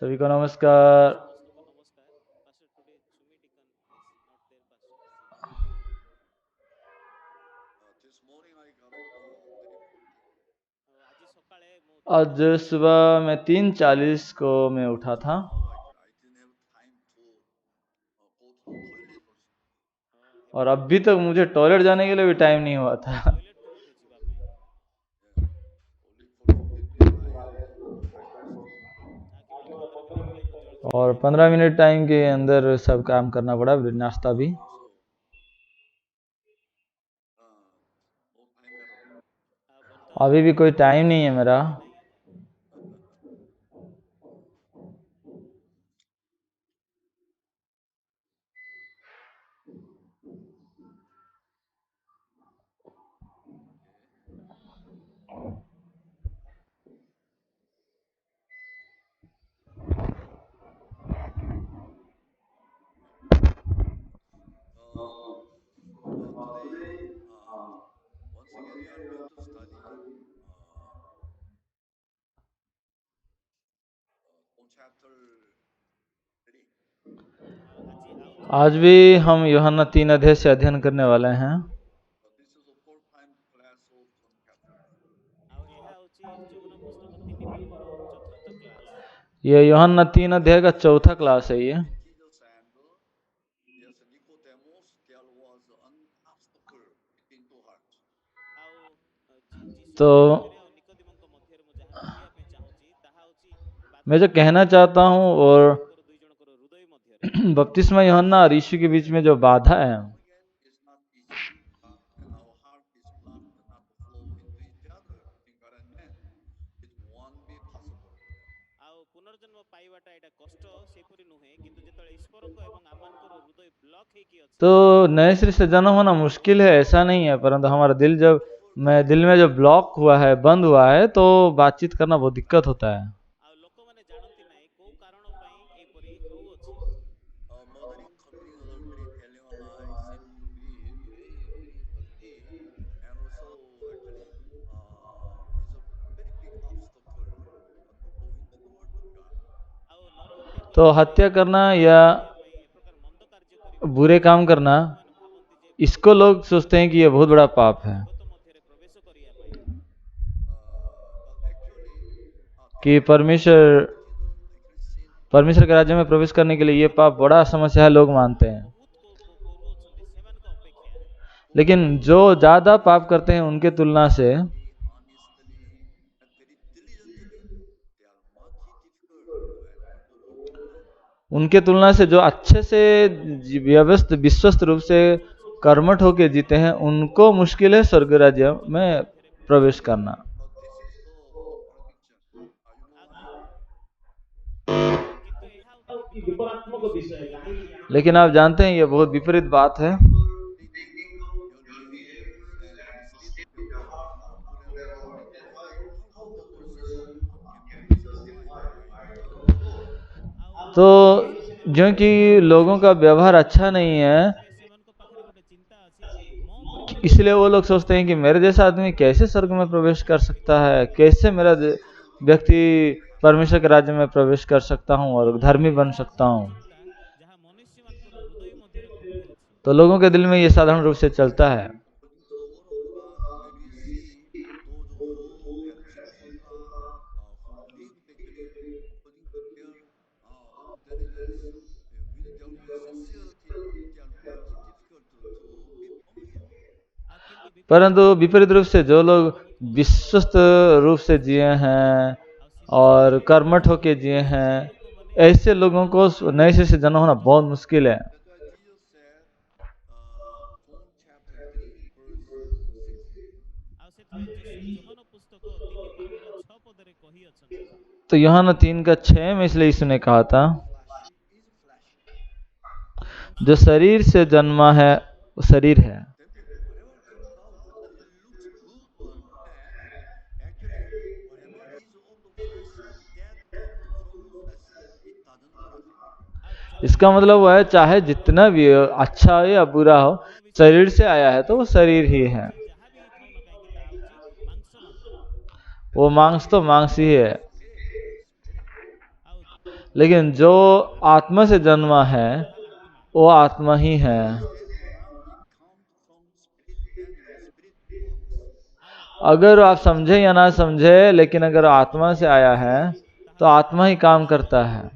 सभी को नमस्कार। आज सुबह मैं 3:40 को मैं उठा था और अभी तक मुझे टॉयलेट जाने के लिए भी टाइम नहीं हुआ था। और 15 मिनट टाइम के अंदर सब काम करना पड़ा, नाश्ता भी। अभी भी कोई टाइम नहीं है मेरा। आज भी हम यूहन्ना 3 अध्याय से अध्ययन करने वाले हैं। ये यूहन्ना 3 अध्याय का चौथा क्लास है ये। तो मैं जो कहना चाहता हूँ और बपतिस्मा यूहन्ना और यीशु के बीच में जो बाधा है, तो नए सिरे से जन्म होना मुश्किल है ऐसा नहीं है, परंतु हमारा दिल में जब ब्लॉक हुआ है, बंद हुआ है, तो बातचीत करना बहुत दिक्कत होता है। तो हत्या करना या बुरे काम करना, इसको लोग सोचते हैं कि ये बहुत बड़ा पाप है, कि परमेश्वर के राज्य में प्रवेश करने के लिए ये पाप बड़ा समस्या है, लोग मानते हैं। लेकिन जो ज्यादा पाप करते हैं उनके तुलना से जो अच्छे से व्यवस्थित विश्वस्त रूप से कर्मठ होके जीते हैं, उनको मुश्किल है स्वर्ग राज्य में प्रवेश करना। लेकिन आप जानते हैं ये बहुत विपरीत बात है। तो क्योंकि लोगों का व्यवहार अच्छा नहीं है, इसलिए वो लोग सोचते हैं कि मेरे जैसा आदमी कैसे स्वर्ग में प्रवेश कर सकता है, कैसे मेरा व्यक्ति परमेश्वर के राज्य में प्रवेश कर सकता हूँ और धर्मी बन सकता हूँ। तो लोगों के दिल में ये साधारण रूप से चलता है। परंतु विपरीत रूप से जो लोग विश्वस्त रूप से जिए हैं और कर्मठ होके जिए हैं, ऐसे लोगों को नए सिरे से जन्म होना बहुत मुश्किल है। तो यूहन्ना 3:6 में इसलिए यीशु ने कहा था, जो शरीर से जन्मा है वो शरीर है। इसका मतलब वो है, चाहे जितना भी अच्छा हो या बुरा हो, शरीर से आया है तो वो शरीर ही है। वो मांस तो मांस ही है। लेकिन जो आत्मा से जन्मा है वो आत्मा ही है। अगर आप समझे या ना समझे, लेकिन अगर आत्मा से आया है तो आत्मा ही काम करता है।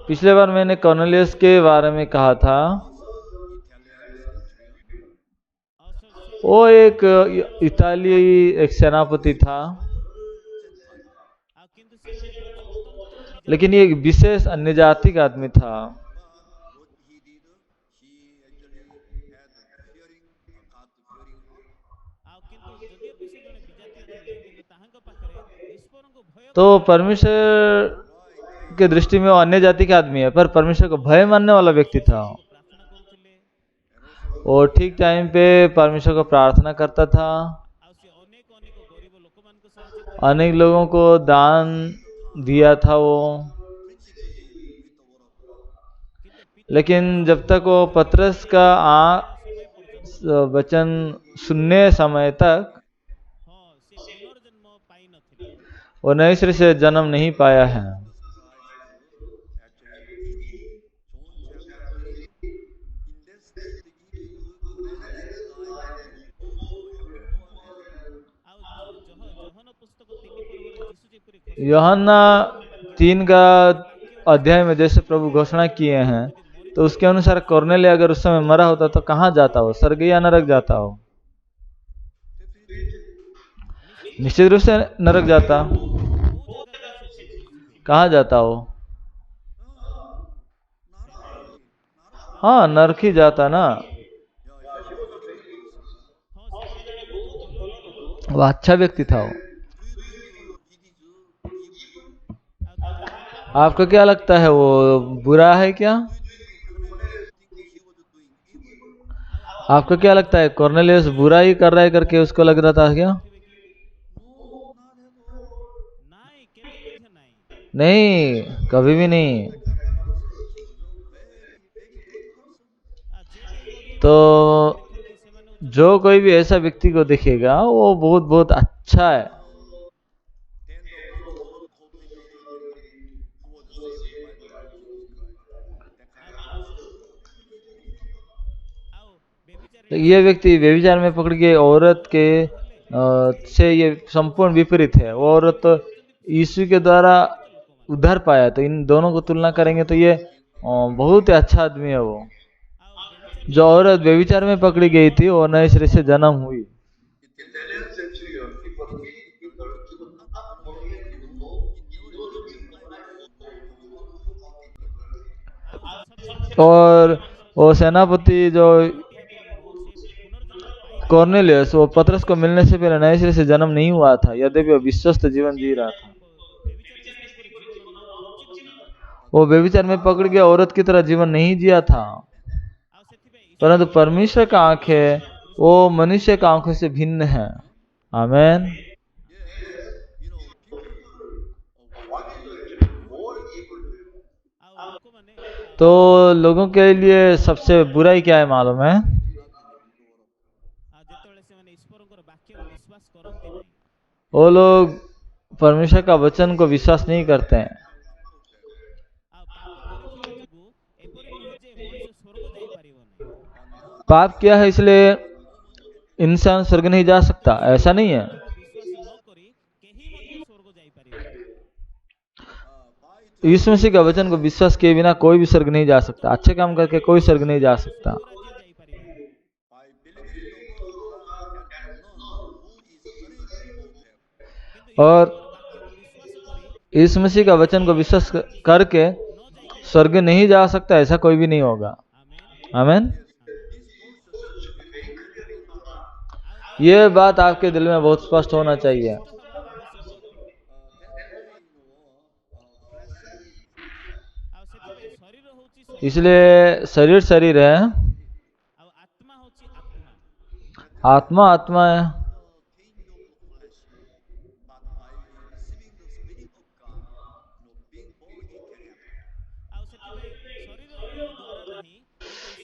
पिछले बार मैंने कॉर्नेलियस के बारे में कहा था। वो एक इतालियाई एक सेनापति था, लेकिन ये एक विशेष अन्य जाति का आदमी था। तो परमेश्वर के दृष्टि में वो अन्य जाति का आदमी है, पर परमेश्वर को भय मानने वाला व्यक्ति था। वो ठीक टाइम पे परमेश्वर को प्रार्थना करता था, अनेक लोगों को दान दिया था वो। लेकिन जब तक वो पतरस का वचन सुनने समय तक वो नए सिरे से जन्म नहीं पाया है। यूहन्ना 3 का अध्याय में जैसे प्रभु घोषणा किए हैं, तो उसके अनुसार कॉर्नेलियस अगर उस समय मरा होता तो कहाँ जाता हो? स्वर्ग या नरक जाता हो? निश्चित रूप से नरक जाता। कहाँ जाता हो? हाँ, नरक ही जाता ना। वो अच्छा व्यक्ति था वो। आपको क्या लगता है वो बुरा है क्या? आपको क्या लगता है कॉर्नेलियस बुरा ही कर रहा है करके उसको लग रहा था क्या? नहीं, कभी भी नहीं। तो जो कोई भी ऐसा व्यक्ति को देखेगा वो बहुत बहुत अच्छा है। तो ये व्यक्ति व्यभिचार में पकड़ के औरत के से ये संपूर्ण विपरीत है। वो औरत तो यीशु के द्वारा उद्धार पाया, तो इन दोनों को तुलना करेंगे तो ये बहुत ही अच्छा आदमी है वो। जो औरत व्यभिचार में पकड़ी गई थी वो नए सिरे से जन्म हुई। और वो सेनापति जो कॉर्नेलियस, वो पतरस को मिलने से पहले नए सिरे से जन्म नहीं हुआ था, यद्यपि वो विश्वस्त जीवन जी रहा था। वो व्यभिचार में पकड़ के औरत की तरह जीवन नहीं जिया था, परंतु परमेश्वर का आंख है वो मनुष्य का आंखों से भिन्न है। आमेन। तो लोगों के लिए सबसे बुराई क्या है मालूम है? वो लोग परमेश्वर का वचन को विश्वास नहीं करते हैं। पाप क्या है इसलिए इंसान स्वर्ग नहीं जा सकता, ऐसा नहीं है। यीशु मसीह का वचन को विश्वास किए बिना कोई भी स्वर्ग नहीं जा सकता। अच्छे काम करके कोई स्वर्ग नहीं जा सकता। और यीशु मसीह का वचन को विश्वास करके स्वर्ग नहीं जा सकता, ऐसा कोई भी नहीं होगा। आमीन। ये बात आपके दिल में बहुत स्पष्ट होना चाहिए। इसलिए शरीर शरीर है, आत्मा आत्मा है।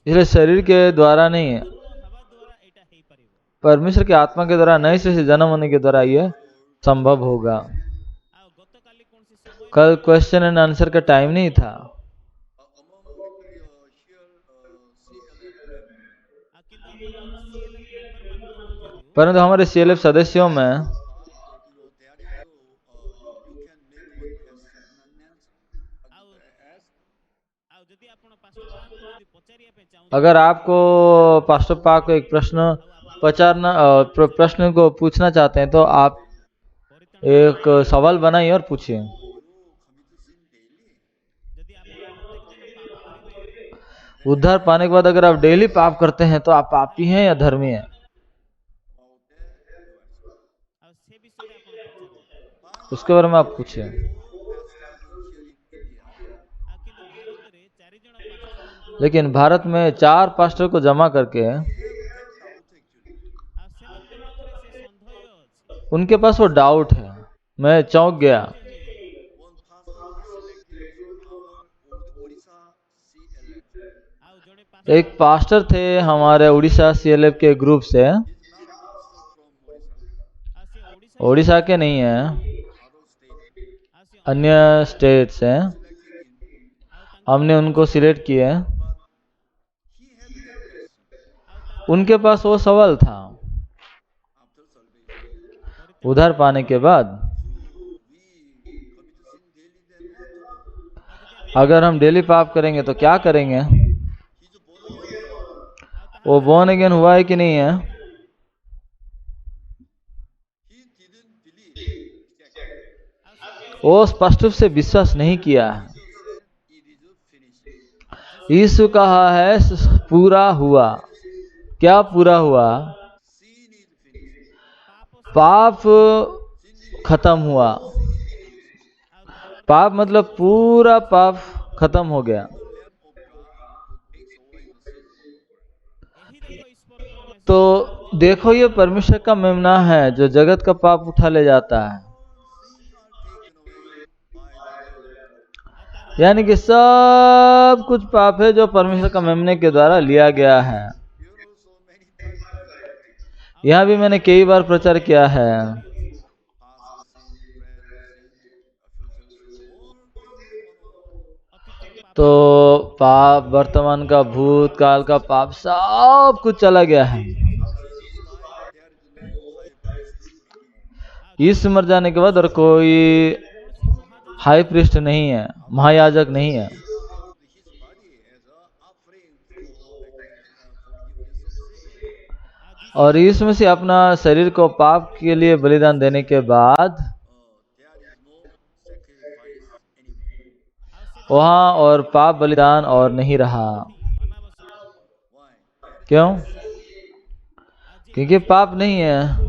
इसलिए शरीर के द्वारा नहीं है, परमेश्वर के आत्मा के द्वारा नए से जन्म होने के द्वारा ये संभव होगा। कल क्वेश्चन एंड आंसर का टाइम नहीं था। परंतु हमारे CLF सदस्यों में अगर आपको पास्टर पाक को एक प्रश्न को पूछना चाहते हैं तो आप एक सवाल बनाइए और पूछिए। उद्धार पाने के बाद अगर आप डेली पाप करते हैं तो आप पापी हैं या धर्मी हैं, उसके बारे में आप पूछिए। लेकिन भारत में 4 पास्टर को जमा करके उनके पास वो डाउट है। मैं चौंक गया। एक पास्टर थे हमारे उड़ीसा CLF के ग्रुप से, उड़ीसा के नहीं है, अन्य स्टेट से। हमने उनको सिलेक्ट किए। उनके पास वो सवाल था उधार पाने के बाद, अगर हम डेली पाप करेंगे तो क्या करेंगे? वो बोर्न अगेन हुआ है कि नहीं है? वो स्पष्ट रूप से विश्वास नहीं किया है। यीशु कहा है पूरा हुआ। क्या पूरा हुआ? पाप खत्म हुआ। पाप मतलब पूरा पाप खत्म हो गया। तो देखो, ये परमेश्वर का मेमना है जो जगत का पाप उठा ले जाता है। यानी कि सब कुछ पाप है जो परमेश्वर का मेमने के द्वारा लिया गया है। यह भी मैंने कई बार प्रचार किया है। तो पाप, वर्तमान का, भूतकाल का पाप, सब कुछ चला गया है। यीशु मर जाने के बाद और कोई हाई प्रीस्ट नहीं है, महायाजक नहीं है। और यीशु मसीह अपना शरीर को पाप के लिए बलिदान देने के बाद वहां और पाप बलिदान और नहीं रहा। क्यों? क्योंकि पाप नहीं है।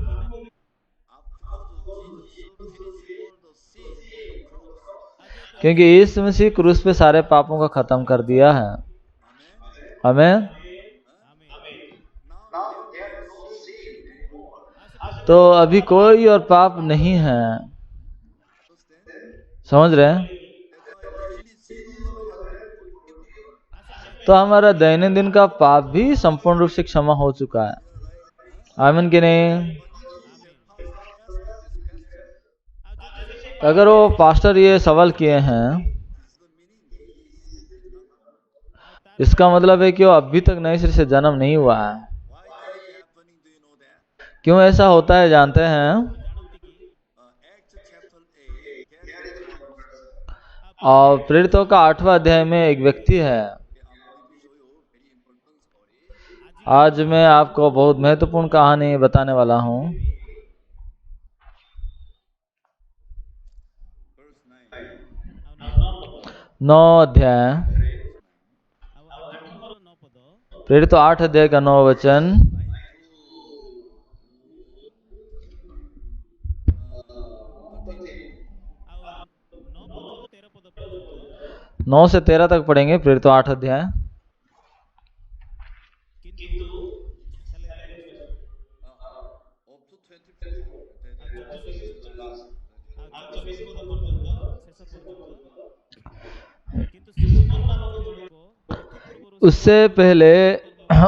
क्योंकि यीशु मसीह क्रूस पे सारे पापों का खत्म कर दिया है। आमीन। तो अभी कोई और पाप नहीं है। समझ रहे हैं? तो हमारा दैनंदिन का पाप भी संपूर्ण रूप से क्षमा हो चुका है। आमीन कि नहीं? अगर वो पास्टर ये सवाल किए हैं, इसका मतलब है कि वो अभी तक नए सिरे से जन्म नहीं हुआ है। क्यों ऐसा होता है जानते हैं? और प्रेरितों का 8वां अध्याय में एक व्यक्ति है। आज मैं आपको बहुत महत्वपूर्ण कहानी बताने वाला हूं। 9 अध्याय, प्रेरित 8 अध्याय का 9 वचन। नौ से 13 तक पढ़ेंगे। प्रेरित 8 अध्याय। उससे पहले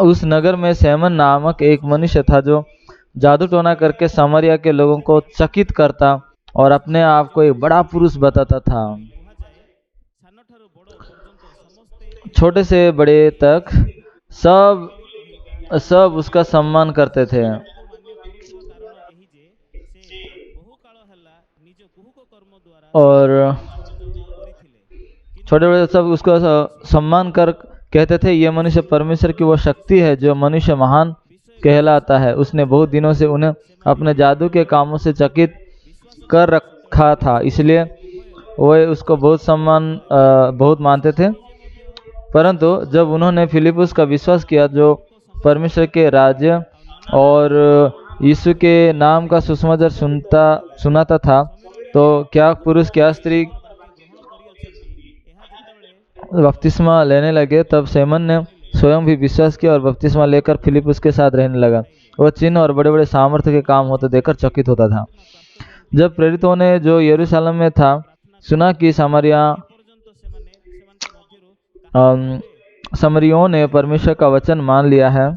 उस नगर में सैमन नामक एक मनुष्य था जो जादू टोना करके सामरिया के लोगों को चकित करता और अपने आप को एक बड़ा पुरुष बताता था। छोटे से बड़े तक सब सब उसका सम्मान करते थे। और छोटे बड़े सब उसका सम्मान कर कहते थे, ये मनुष्य परमेश्वर की वो शक्ति है जो मनुष्य महान कहलाता है। उसने बहुत दिनों से उन्हें अपने जादू के कामों से चकित कर रखा था, इसलिए वे उसको बहुत मानते थे। परंतु जब उन्होंने फिलिपुस का विश्वास किया, जो परमेश्वर के राज्य और यीशु के नाम का सुसमाचार सुनाता था, तो क्या पुरुष क्या स्त्री बपतिस्मा लेने लगे, तब सैमन ने स्वयं भी विश्वास किया और बपतिस्मा लेकर फिलिपुस के साथ रहने लगा। वह चिन्ह और बड़े बड़े सामर्थ्य के काम होते देखकर चकित होता था। जब प्रेरितों ने जो यरूशलेम में था सुना कि समरियों ने परमेश्वर का वचन मान लिया है,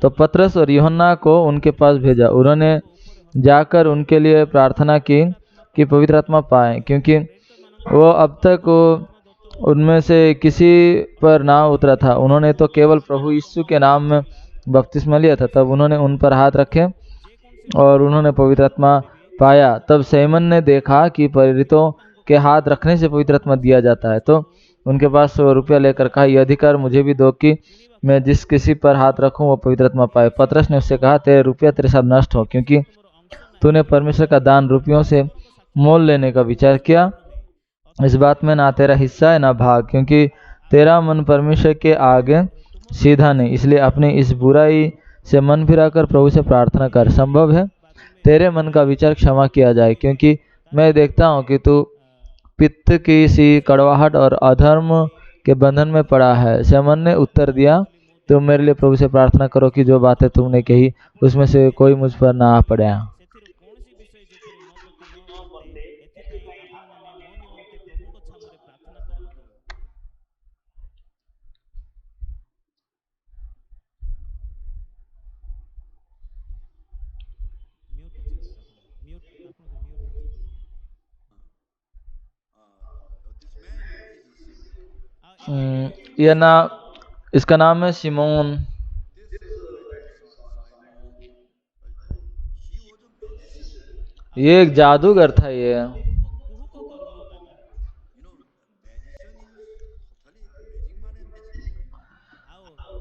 तो पतरस और यूहन्ना को उनके पास भेजा। उन्होंने जाकर उनके लिए प्रार्थना की कि पवित्र आत्मा पाए, क्योंकि वो अब तक उनमें से किसी पर ना उतरा था। उन्होंने तो केवल प्रभु यीशु के नाम में बपतिस्मा लिया था। तब उन्होंने उन पर हाथ रखे और उन्होंने पवित्र आत्मा पाया। तब सैमन ने देखा कि प्रेरितों के हाथ रखने से पवित्र आत्मा दिया जाता है, तो उनके पास 100 रुपया लेकर कहा, यह अधिकार मुझे भी दो कि मैं जिस किसी पर हाथ रखूं वो पवित्र आत्मा पाए। पतरस ने उससे कहा, तेरे रुपया तेरे साथ नष्ट हो, क्योंकि तूने परमेश्वर का दान रुपयों से मोल लेने का विचार किया। इस बात में ना तेरा हिस्सा है ना भाग, क्योंकि तेरा मन परमेश्वर के आगे सीधा नहीं। इसलिए अपनी इस बुराई से मन फिराकर प्रभु से प्रार्थना कर, संभव है तेरे मन का विचार क्षमा किया जाए, क्योंकि मैं देखता हूँ कि तू पित्त की सी कड़वाहट और अधर्म के बंधन में पड़ा है। सैमन ने उत्तर दिया, तुम मेरे लिए प्रभु से प्रार्थना करो कि जो बातें तुमने कही उसमें से कोई मुझ पर ना आ पड़े। यह ना इसका नाम है सिमोन। ये एक जादूगर था। ये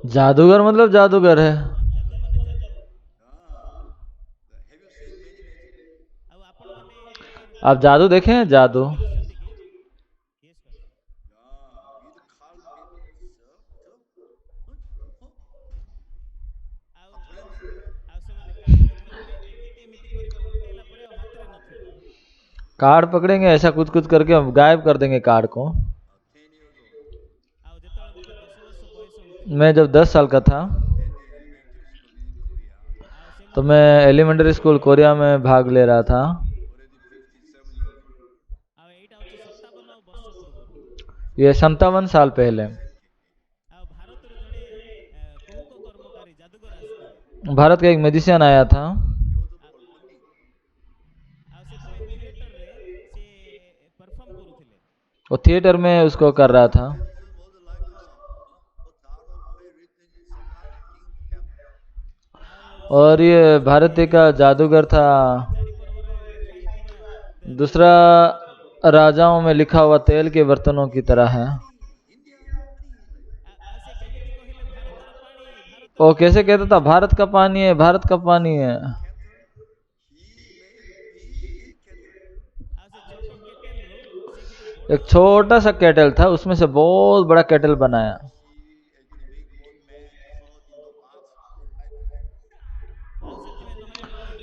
जादूगर मतलब जादूगर है। आप जादू देखे हैं? जादू कार्ड पकड़ेंगे, ऐसा कुछ कुछ करके हम गायब कर देंगे कार्ड को। मैं जब 10 साल का था तो मैं एलिमेंट्री स्कूल कोरिया में भाग ले रहा था। ये 57 साल पहले भारत का एक म्यूजिशियन आया था। वो थिएटर में उसको कर रहा था। और ये भारत का जादूगर था। दूसरा राजाओं में लिखा हुआ तेल के बर्तनों की तरह है। वो कैसे कहता था, भारत का पानी है, भारत का पानी है। एक छोटा सा केटल था, उसमें से बहुत बड़ा केटल बनाया।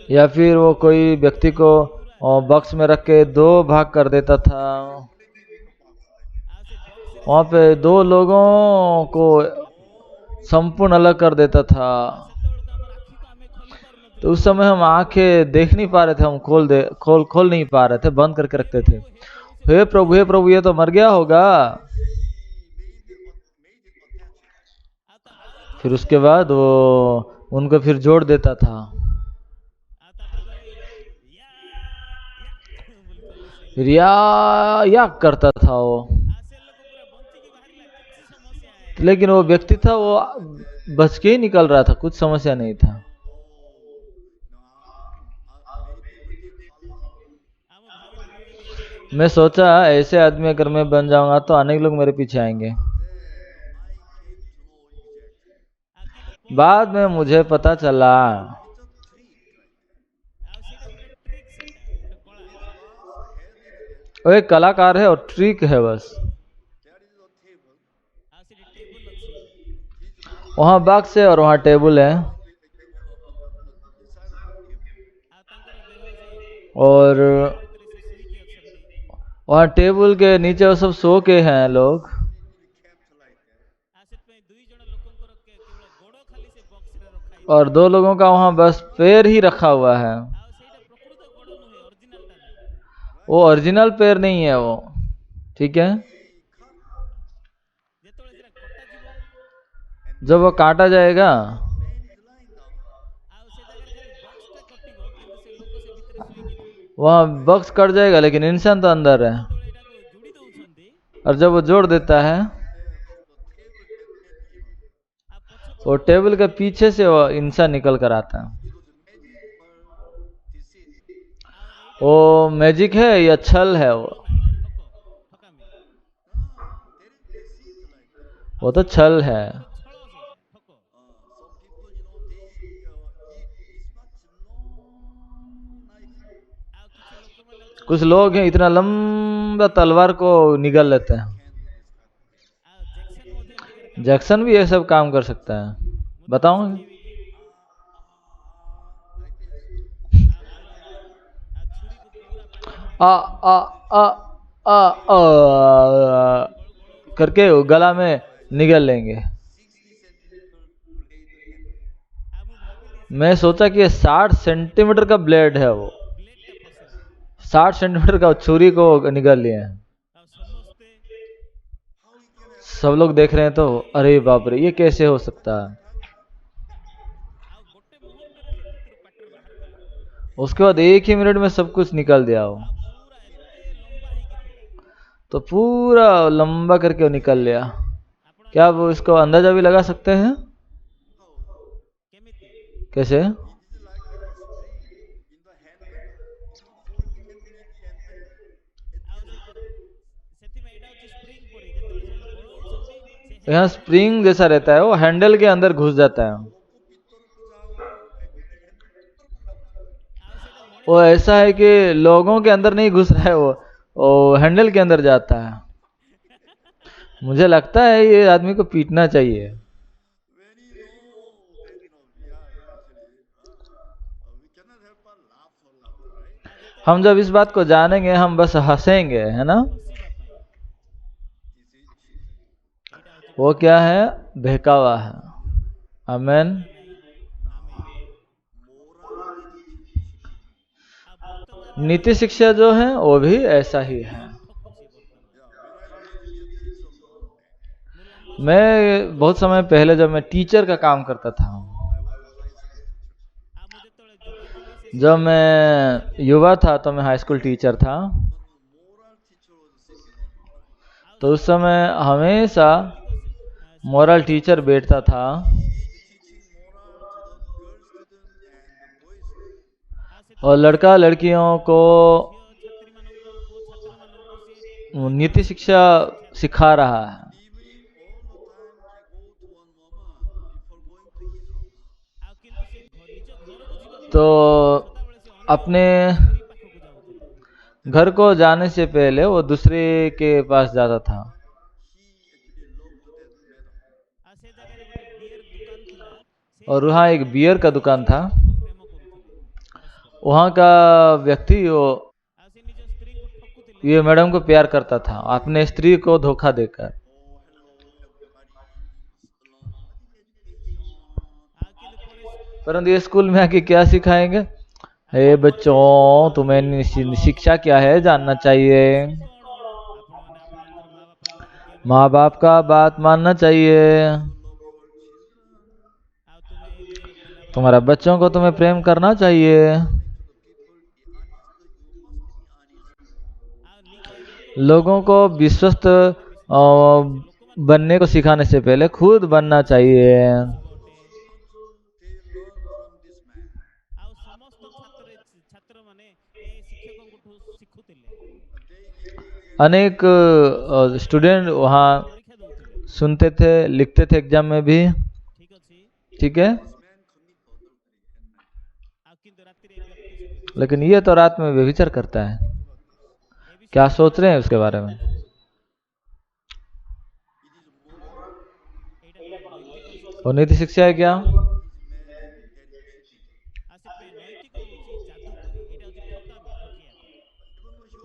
या फिर वो कोई व्यक्ति को बॉक्स में रख के 2 भाग कर देता था। वहां पे 2 लोगों को संपूर्ण अलग कर देता था। तो उस समय हम आंखें देख नहीं पा रहे थे, हम खोल नहीं पा रहे थे, बंद करके रखते थे। हे प्रभु ये तो मर गया होगा। फिर उसके बाद वो उनको फिर जोड़ देता था। फिर या करता था वो, लेकिन वो व्यक्ति था वो बच के ही निकल रहा था, कुछ समस्या नहीं था। मैं सोचा ऐसे आदमी अगर मैं बन जाऊंगा तो अनेक लोग मेरे पीछे आएंगे। बाद में मुझे पता चला वो एक कलाकार है और ट्रिक है बस। वहां बॉक्स है और वहां टेबल है, और वहां टेबल के नीचे वो सब सो के हैं लोग, और दो लोगों का वहां बस पैर ही रखा हुआ है। वो ओरिजिनल पैर नहीं है वो, ठीक है। जब वो काटा जाएगा वहां बॉक्स कट जाएगा, लेकिन इंसान तो अंदर है। और जब वो जोड़ देता है वो टेबल के पीछे से वो इंसान निकल कर आता है। वो मैजिक है या छल है? वो तो छल है। कुछ लोग हैं इतना लंबा तलवार को निगल लेते हैं। जैक्सन भी ये सब काम कर सकता है, बताओ। आ आ आ आ, आ करके गला में निगल लेंगे। मैं सोचा कि 60 सेंटीमीटर का ब्लेड है वो, 60 सेंटीमीटर का छुरी को निगल लिए हैं। सब लोग देख रहे हैं तो अरे बाप रे, ये कैसे हो सकता है। उसके बाद 1 ही मिनट में सब कुछ निकल दिया वो, तो पूरा लंबा करके वो निकल लिया। क्या वो इसको अंदाजा भी लगा सकते हैं? कैसे? यहाँ स्प्रिंग जैसा रहता है, वो हैंडल के अंदर घुस जाता है। वो ऐसा है कि लोगों के अंदर नहीं घुस रहा है, वो हैंडल के अंदर जाता है। मुझे लगता है ये आदमी को पीटना चाहिए। हम जब इस बात को जानेंगे हम बस हंसेंगे, है ना। वो क्या है? बहकावा है। आमेन। नीति शिक्षा जो है वो भी ऐसा ही है। मैं बहुत समय पहले जब मैं टीचर का काम करता था, जब मैं युवा था तो मैं हाई स्कूल टीचर था, तो उस समय हमेशा मोरल टीचर बैठता था और लड़का लड़कियों को नीति शिक्षा सिखा रहा है। तो अपने घर को जाने से पहले वो दूसरे के पास जाता था। और वहाँ एक बियर का दुकान था। वहाँ का व्यक्ति ये मैडम को प्यार करता था अपने स्त्री को धोखा देकर। परंतु ये स्कूल में आके क्या सिखाएंगे? हे बच्चों, तुम्हें शिक्षा क्या है जानना चाहिए, माँ बाप का बात मानना चाहिए। तुम्हारा बच्चों को तुम्हें प्रेम करना चाहिए। लोगों को विश्वस्त बनने को सिखाने से पहले खुद बनना चाहिए। अनेक स्टूडेंट वहाँ सुनते थे, लिखते थे एग्जाम में भी। ठीक है, लेकिन ये तो रात में व्यभिचार करता है। क्या सोच रहे हैं उसके बारे में? और नीति शिक्षा है क्या?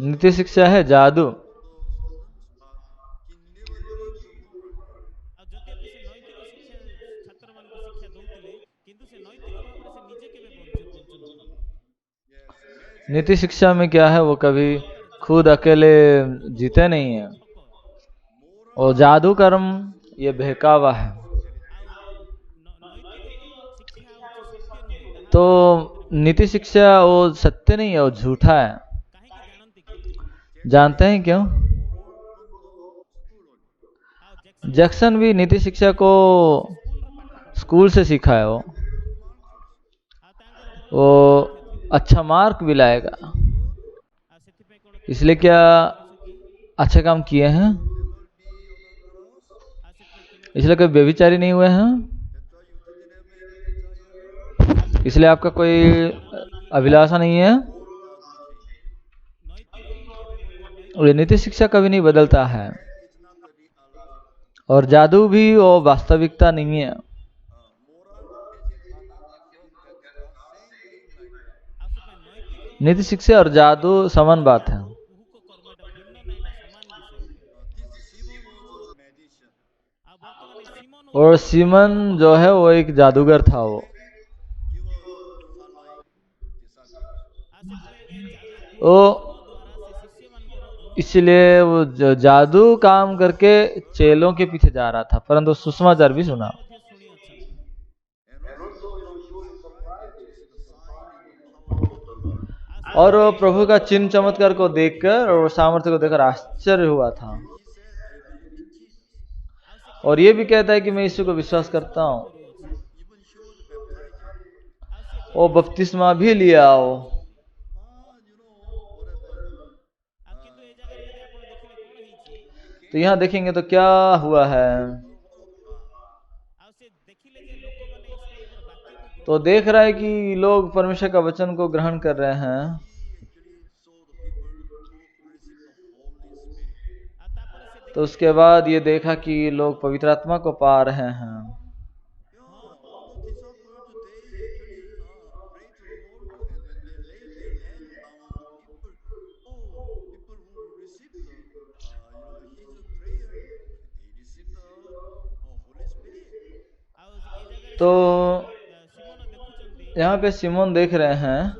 नीति शिक्षा है जादू। नीति शिक्षा में क्या है, वो कभी खुद अकेले जीते नहीं है। और जादू कर्म ये बहकावा है। तो नीति शिक्षा वो सत्य नहीं है, वो झूठा है। जानते हैं क्यों? जैक्सन भी नीति शिक्षा को स्कूल से सीखा है। वो अच्छा मार्क भी लाएगा, इसलिए क्या अच्छे काम किए हैं, इसलिए कोई व्यभिचारी नहीं हुए हैं, इसलिए आपका कोई अभिलाषा नहीं है। और ये नीति शिक्षा कभी नहीं बदलता है। और जादू भी वो वास्तविकता नहीं है। नीति शिक्षा और जादू समान बात है। और सीमन जो है वो एक जादूगर था। वो इसलिए वो जादू काम करके चेलों के पीछे जा रहा था, परंतु सुसमाचार भी सुना। और वो प्रभु का चिन्ह चमत्कार को देखकर और सामर्थ्य को देखकर आश्चर्य हुआ था। और ये भी कहता है कि मैं यीशु को विश्वास करता हूँ। वो बपतिस्मा भी लिया हो। तो यहाँ देखेंगे तो क्या हुआ है। तो देख रहा है कि लोग परमेश्वर का वचन को ग्रहण कर रहे हैं। तो उसके बाद ये देखा कि लोग पवित्र आत्मा को पा रहे हैं। तो यहाँ पे सिमोन देख रहे हैं।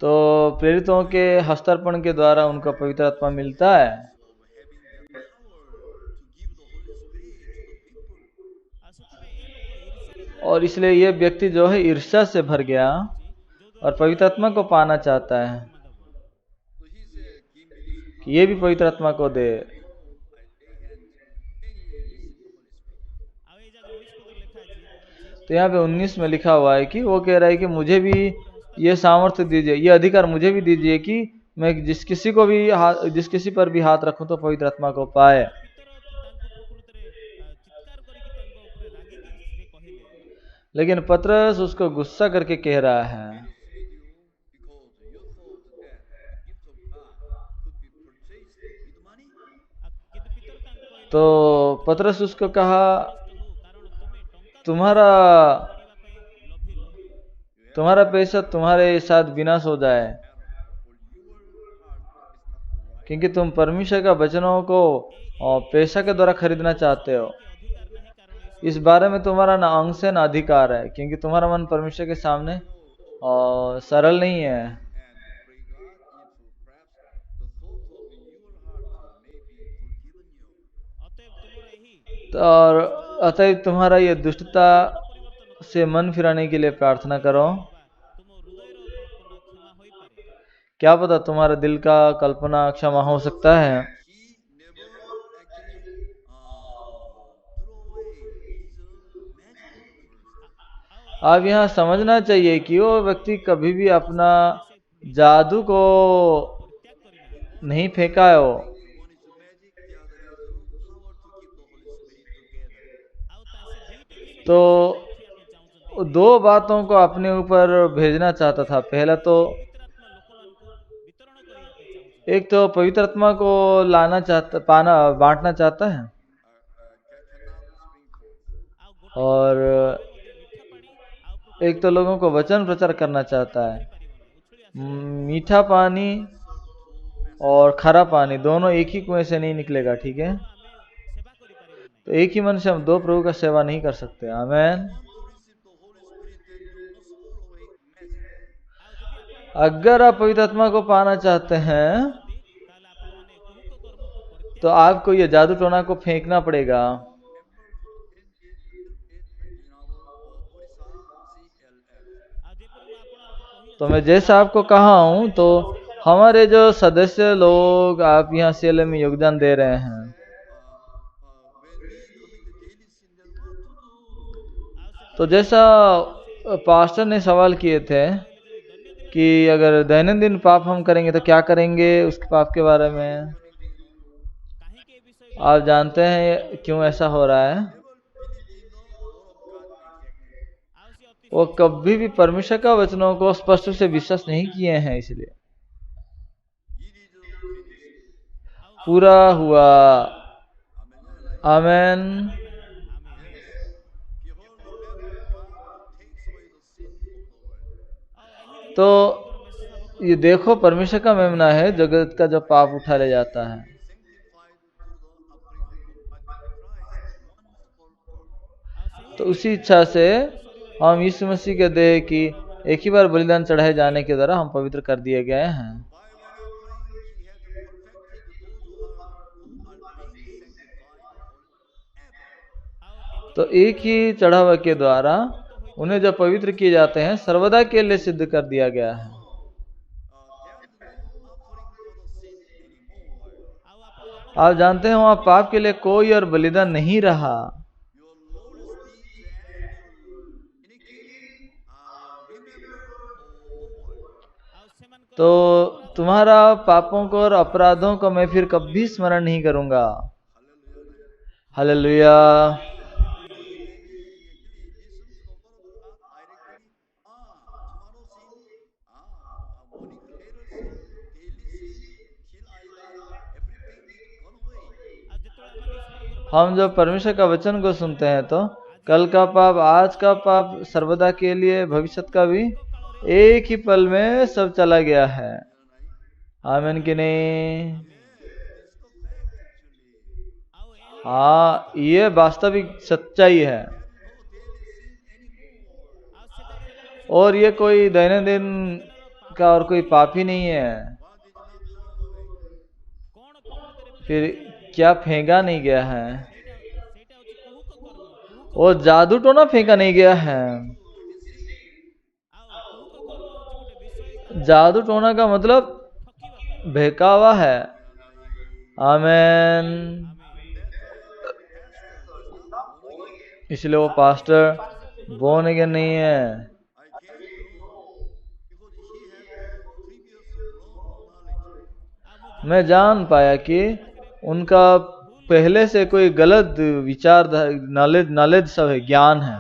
तो प्रेरितों के हस्तार्पण के द्वारा उनको पवित्र आत्मा मिलता है। और इसलिए ये व्यक्ति जो है ईर्ष्या से भर गया और पवित्र आत्मा को पाना चाहता है कि ये भी पवित्र आत्मा को दे। तो यहाँ पे 19 में लिखा हुआ है कि वो कह रहा है कि मुझे भी ये सामर्थ्य दीजिए, ये अधिकार मुझे भी दीजिए कि मैं जिस किसी पर भी हाथ रखूं तो पवित्र आत्मा को पाए। लेकिन पतरस उसको गुस्सा करके कह रहा है। तो पतरस उसको कहा, तुम्हारा पैसा तुम्हारे साथ विनाश हो जाए, क्योंकि तुम परमेश्वर का वचनों को पैसा के द्वारा खरीदना चाहते हो। इस बारे में तुम्हारा ना अंश है ना अधिकार है, क्योंकि तुम्हारा मन परमेश्वर के सामने सरल नहीं है। तो और अतएव तुम्हारा ये दुष्टता से मन फिराने के लिए प्रार्थना करो। क्या पता तुम्हारे दिल का कल्पना क्षमा हो सकता है। आप यहाँ समझना चाहिए कि वो व्यक्ति कभी भी अपना जादू को नहीं फेंका है। वो तो दो बातों को अपने ऊपर भेजना चाहता था। पहला तो एक तो पवित्र आत्मा को लाना चाहता, बांटना चाहता है, और एक तो लोगों को वचन प्रचार करना चाहता है। मीठा पानी और खरा पानी दोनों एक ही कुएं से नहीं निकलेगा, ठीक है। तो एक ही मन से हम दो प्रभु का सेवा नहीं कर सकते। आमेन। अगर आप पवित्र आत्मा को पाना चाहते हैं तो आपको ये जादू टोना को फेंकना पड़ेगा। तो मैं जैसा आपको कहा हूं, तो हमारे जो सदस्य लोग आप यहाँ सीएलए में योगदान दे रहे हैं, तो जैसा पास्टर ने सवाल किए थे कि अगर दैनंदिन पाप हम करेंगे तो क्या करेंगे, उसके पाप के बारे में आप जानते हैं क्यों ऐसा हो रहा है। वो कभी भी परमेश्वर का वचनों को स्पष्ट रूप से विश्वास नहीं किए हैं, इसलिए पूरा हुआ। आमेन। तो ये देखो, परमेश्वर का मेमना है जगत का जो पाप उठा ले जाता है। तो उसी इच्छा से हम यीशु मसीह के देह की एक ही बार बलिदान चढ़ाए जाने के द्वारा हम पवित्र कर दिए गए हैं। तो एक ही चढ़ावा के द्वारा उन्हें जब पवित्र किए जाते हैं, सर्वदा के लिए सिद्ध कर दिया गया है। आप जानते हैं वहां पाप के लिए कोई और बलिदान नहीं रहा। तो तुम्हारा पापों को और अपराधों को मैं फिर कभी स्मरण नहीं करूंगा। हालेलुया। हम जब परमेश्वर का वचन को सुनते हैं तो कल का पाप, आज का पाप, सर्वदा के लिए, भविष्य का भी एक ही पल में सब चला गया है। आमीन कि नहीं? हाँ, ये वास्तविक सच्चाई है। और ये कोई दैनंदिन का और कोई पाप ही नहीं है। फिर क्या फेंका नहीं गया है? वो जादू टोना फेंका नहीं गया है। जादू टोना का मतलब बहकावा है। आमेन। इसलिए वो पास्टर बोर्न अगेन नहीं है। मैं जान पाया कि उनका पहले से कोई गलत विचार, नॉलेज सब है, ज्ञान है।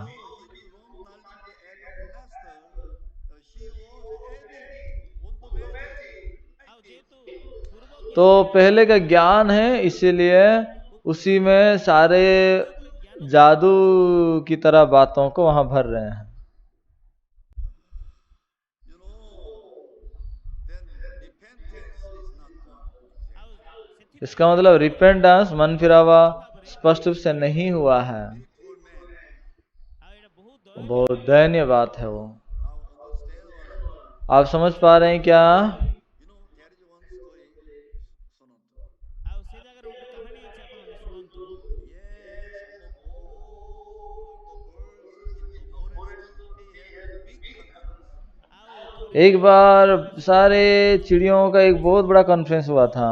तो पहले का ज्ञान है, इसीलिए उसी में सारे जादू की तरह बातों को वहां भर रहे हैं। इसका मतलब रिपेंटेंस, मन फिरावा स्पष्ट रूप से नहीं हुआ है। बहुत दयनीय बात है वो। आप समझ पा रहे हैं क्या? एक बार सारे चिड़ियों का एक बहुत बड़ा कॉन्फ्रेंस हुआ था।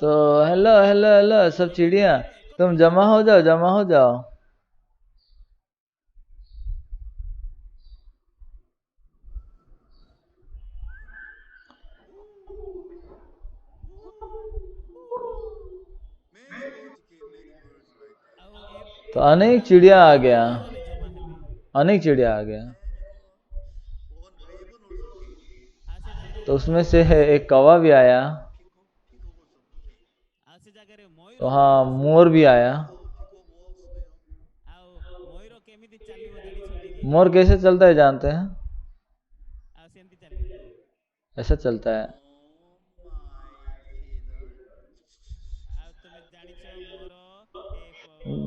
तो हेलो हेलो हेलो सब चिड़िया, तुम जमा हो जाओ, जमा हो जाओ। तो अनेक चिड़िया आ गया, अनेक चिड़िया आ गया। तो उसमें से एक कौवा भी आया, तो हाँ मोर भी आया। मोर कैसे चलता है जानते हैं? ऐसा चलता है।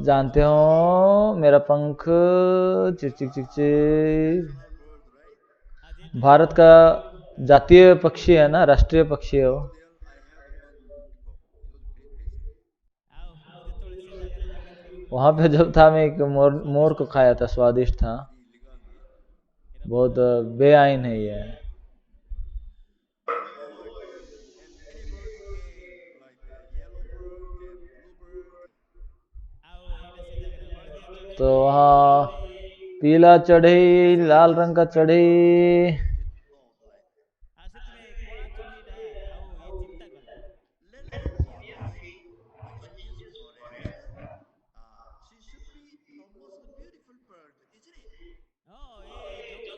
जानते हो मेरा पंख चिक चिक चिक चिक। भारत का जातीय पक्षी है ना, राष्ट्रीय पक्षी है वो। वहां पे जब था मैं एक मोर को खाया था, स्वादिष्ट था, बहुत बेआईन है ये। तो वहाँ पीला चढ़ई, लाल रंग का चढ़ई।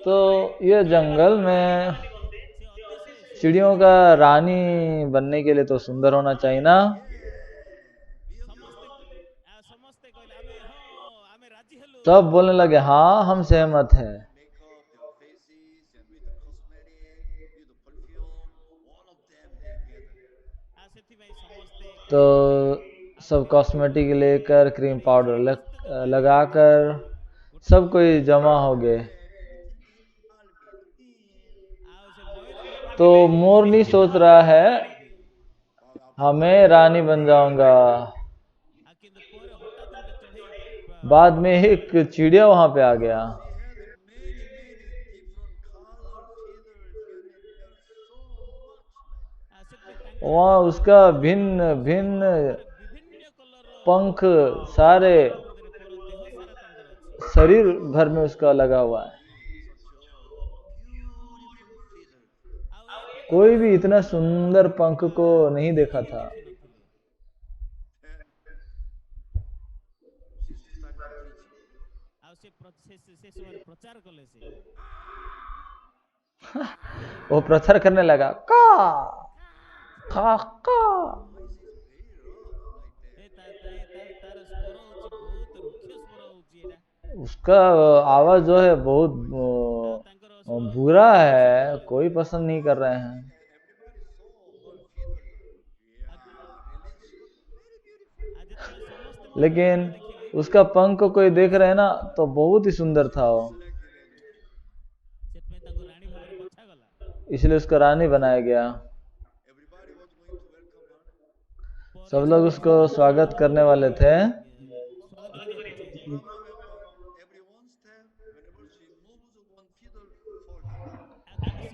तो ये जंगल में चिड़ियों का रानी बनने के लिए तो सुंदर होना चाहिए ना। तब बोलने लगे हाँ हम सहमत हैं। तो सब कॉस्मेटिक लेकर, क्रीम पाउडर लगाकर सब कोई जमा हो गए। तो मोर नहीं सोच रहा है हमें रानी बन जाऊंगा। बाद में एक चिड़िया वहां पे आ गया। वहां उसका भिन्न भिन्न पंख सारे शरीर भर में उसका लगा हुआ है। कोई भी इतना सुंदर पंख को नहीं देखा था। वो प्रचार करने लगा का का। उसका आवाज जो है बहुत बुरा है, कोई पसंद नहीं कर रहे हैं। लेकिन उसका पंख को कोई देख रहे हैं ना, तो बहुत ही सुंदर था वो, इसलिए उसका रानी बनाया गया। सब लोग उसको स्वागत करने वाले थे।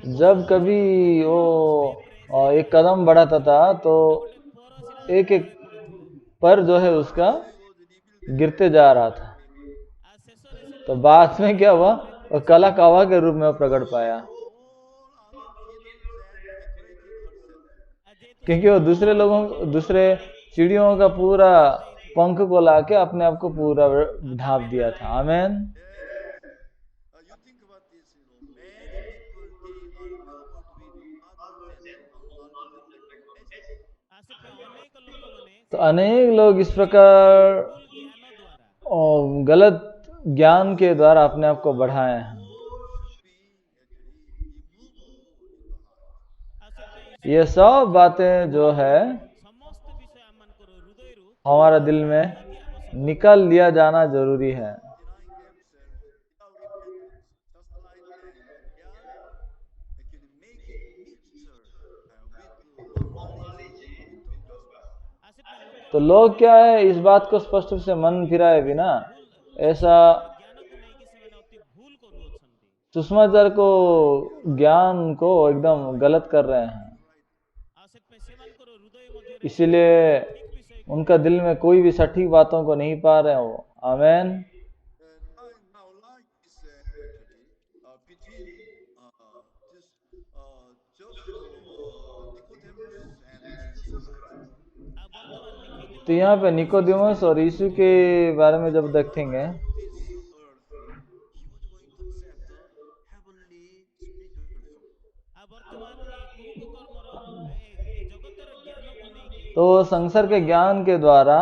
जब कभी वो एक कदम बढ़ाता था तो एक एक पर जो है उसका गिरते जा रहा था। तो बाद में क्या हुआ, वो काला कौवा के रूप में प्रकट पाया, क्योंकि वो दूसरे चिड़ियों का पूरा पंख को लाके अपने आप को पूरा ढांप दिया था। आमीन। तो अनेक लोग इस प्रकार गलत ज्ञान के द्वारा अपने आप को बढ़ाए हैं। ये सब बातें जो है हमारा दिल में निकल लिया जाना जरूरी है। तो लोग क्या है, इस बात को स्पष्ट रूप से मन फिराए बिना ऐसा सुषमाचार को, ज्ञान को एकदम गलत कर रहे हैं। इसीलिए उनका दिल में कोई भी सटीक बातों को नहीं पा रहे हो। आमेन। तो यहाँ पे निकोदेमस और यीशु के बारे में जब देखेंगे, तो संसार के ज्ञान के द्वारा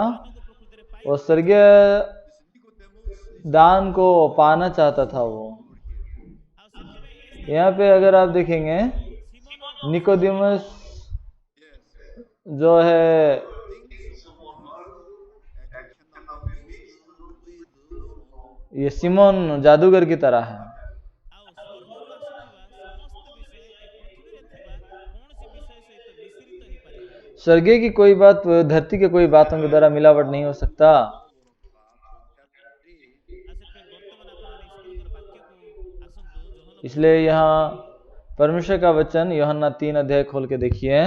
वो स्वर्गीय दान को पाना चाहता था वो। यहाँ पे अगर आप देखेंगे, निकोदेमस जो है ये सिमोन जादूगर की तरह है। स्वर्गीय की कोई बात धरती के कोई बातों के द्वारा मिलावट नहीं हो सकता। इसलिए यहाँ परमेश्वर का वचन यूहन्ना 3 अध्याय खोल के देखिए,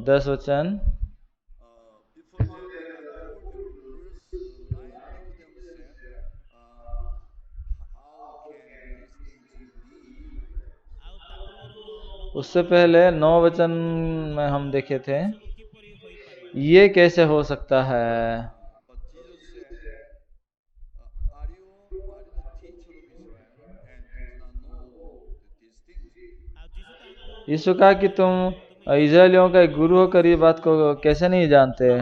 10 वचन। उससे पहले 9 वचन में हम देखे थे, ये कैसे हो सकता है। यीशु कहा कि तुम इजरायलियों का एक गुरु होकर ये बात को कैसे नहीं जानते।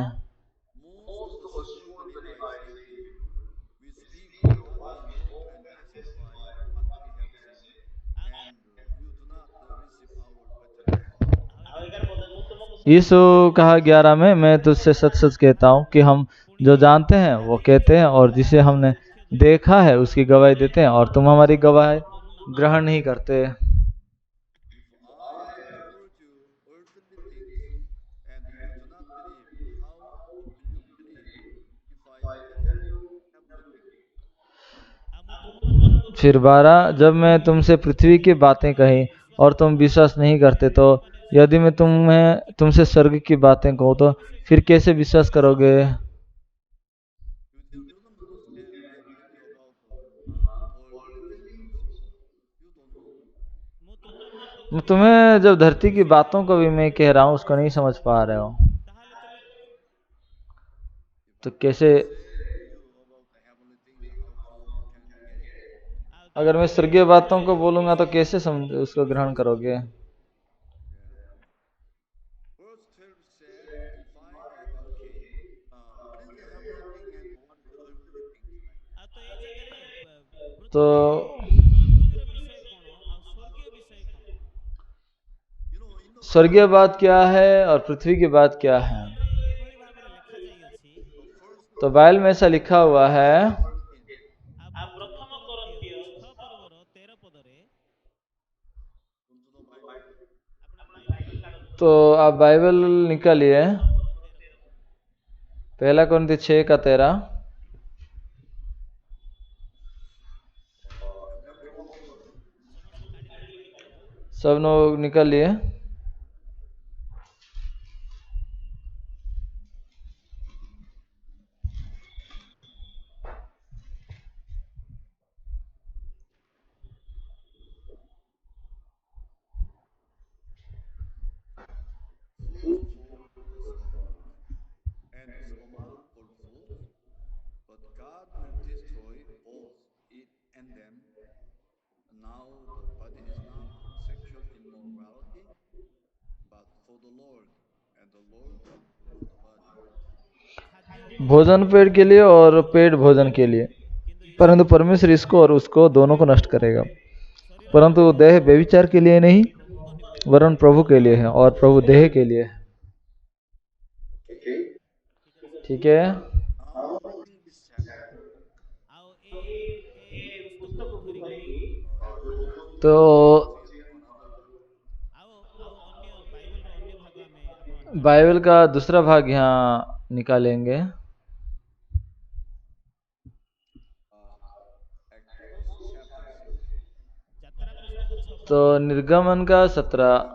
यीशु कहा 11 में, मैं तुझसे सच सच कहता हूँ कि हम जो जानते हैं वो कहते हैं, और जिसे हमने देखा है उसकी गवाही देते हैं, और तुम हमारी गवाही ग्रहण नहीं करते। फिर 12, जब मैं तुमसे पृथ्वी की बातें कही और तुम विश्वास नहीं करते, तो यदि मैं तुमसे स्वर्ग की बातें कहूँ तो फिर कैसे विश्वास करोगे। तुम्हें जब धरती की बातों को भी मैं कह रहा हूँ उसको नहीं समझ पा रहे हो, तो कैसे। अगर मैं स्वर्गीय बातों को बोलूंगा तो कैसे समझ उसको ग्रहण करोगे। तो स्वर्गीय बात क्या है और पृथ्वी की बात क्या है। तो बाइबल में ऐसा लिखा हुआ है, तो आप बाइबल निकालिए, 1 कुरिन्थी 6 का 13। सब लोग निकालिए। भोजन पेट के लिए और पेट भोजन के लिए, परंतु परमेश्वर इसको और उसको दोनों को नष्ट करेगा। परंतु देह व्यभिचार के लिए नहीं, वरन प्रभु के लिए है, और प्रभु देह के लिए है। ठीक है। तो बाइबल का दूसरा भाग यहाँ निकालेंगे। तो निर्गमन का 17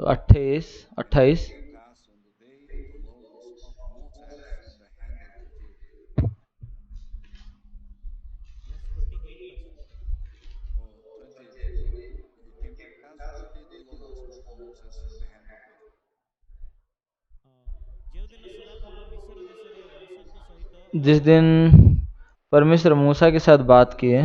28 28 जिस दिन परमेश्वर मूसा के साथ बात किए,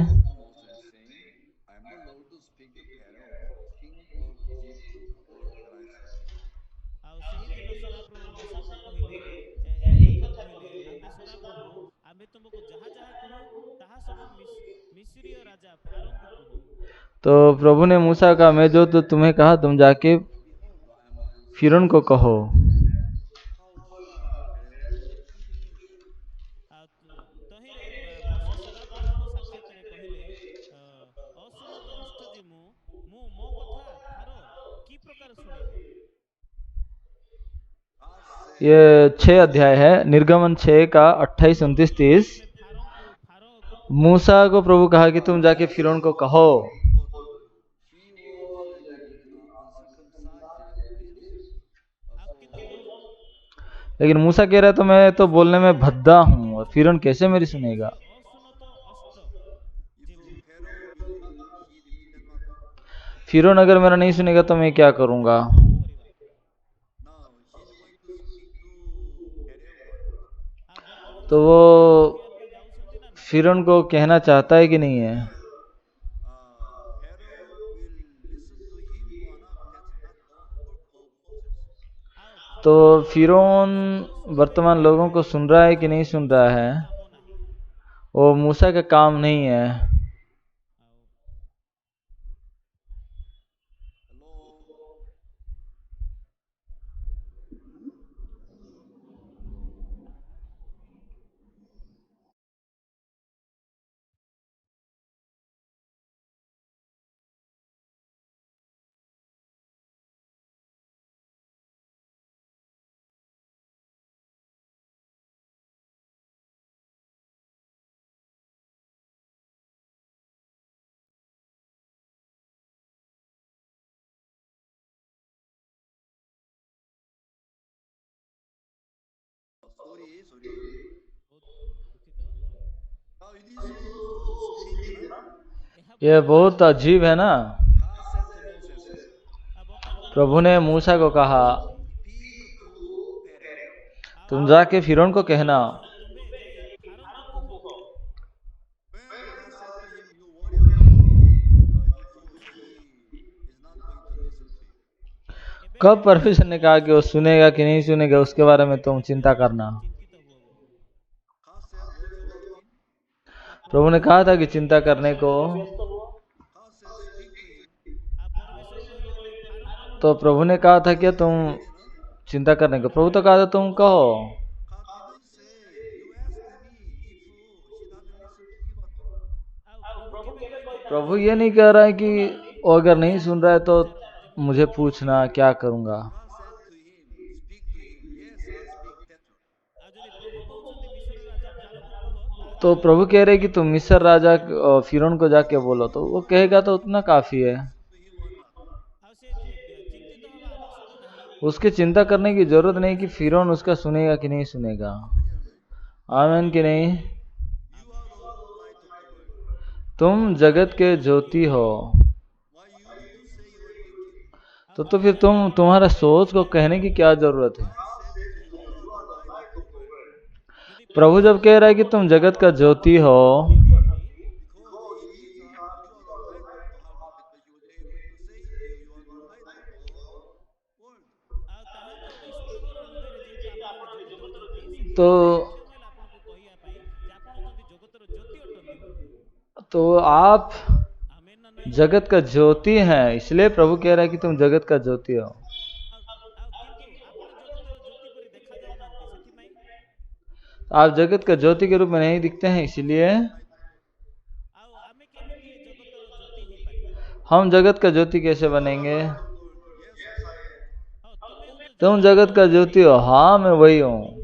तो प्रभु ने मूसा कहा, मैं जो तो तुम्हें कहा तुम जाके फिरौन को कहो। ये 6 अध्याय है, निर्गमन 6 का 28, 29, 30। मूसा को प्रभु कहा कि तुम जाके फिरौन को कहो। लेकिन मूसा कह रहा है तो मैं तो बोलने में भद्दा हूं, और फिरौन कैसे मेरी सुनेगा। फिरौन अगर मेरा नहीं सुनेगा तो मैं क्या करूंगा। तो वो फिरौन को कहना चाहता है कि नहीं है। तो फिरौन वर्तमान लोगों को सुन रहा है कि नहीं सुन रहा है, वो मूसा का काम नहीं है। ये बहुत अजीब है ना। प्रभु ने मूसा को कहा, तुम जाके फिरौन को कहना। कब परमेश्वर ने कहा कि वो सुनेगा कि नहीं सुनेगा उसके बारे में तुम चिंता करना। प्रभु ने कहा था कि चिंता करने को, तो प्रभु ने कहा था कि तुम चिंता करने को, प्रभु तो कहा था तुम कहो। प्रभु ये नहीं कह रहा है कि वो अगर नहीं सुन रहा है तो मुझे पूछना क्या करूंगा। तो प्रभु कह रहे कि तुम मिस्र राजा फिरौन को जाके बोलो, तो वो कहेगा तो उतना काफी है। उसकी चिंता करने की जरूरत नहीं कि फिरौन उसका सुनेगा कि नहीं सुनेगा। आमीन कि नहीं। तुम जगत के ज्योति हो, तो फिर तुम्हारा सोच को कहने की क्या जरूरत है। प्रभु जब कह रहा है कि तुम जगत का ज्योति हो, तो आप जगत का ज्योति हैं, इसलिए प्रभु कह रहा है कि तुम जगत का ज्योति हो। आप जगत का ज्योति के रूप में नहीं दिखते हैं, इसलिए हम जगत का ज्योति कैसे बनेंगे। तुम जगत का ज्योति हो। हाँ, मैं वही हूँ।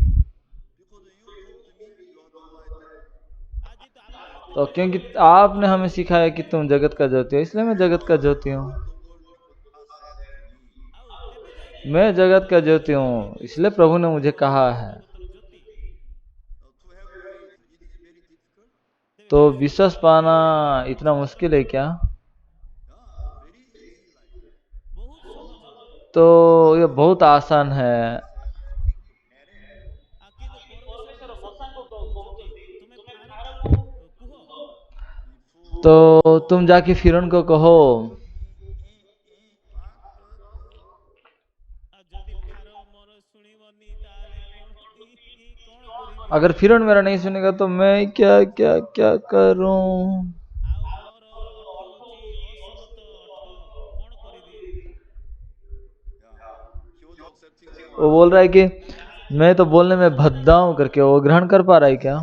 तो क्योंकि आपने हमें सिखाया कि तुम जगत का ज्योति हो, इसलिए मैं जगत का ज्योति हूँ। मैं जगत का ज्योति हूँ, इसलिए प्रभु ने मुझे कहा है। तो विश्वास पाना इतना मुश्किल है क्या? तो ये बहुत आसान है। तो तुम जाके फिरौन को कहो, अगर फिरौन मेरा नहीं सुनेगा तो मैं क्या क्या क्या करूं? वो बोल रहा है कि मैं तो बोलने में भद्दा हूं करके, वो ग्रहण कर पा रहा है क्या?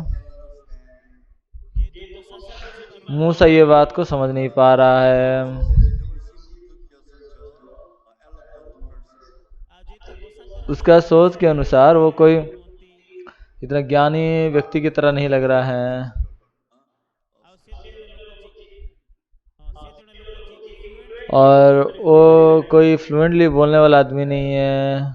मूसा ये बात को समझ नहीं पा रहा है। उसका सोच के अनुसार वो कोई इतना ज्ञानी व्यक्ति की तरह नहीं लग रहा है। और वो कोई फ्लुएंटली बोलने वाला आदमी नहीं है।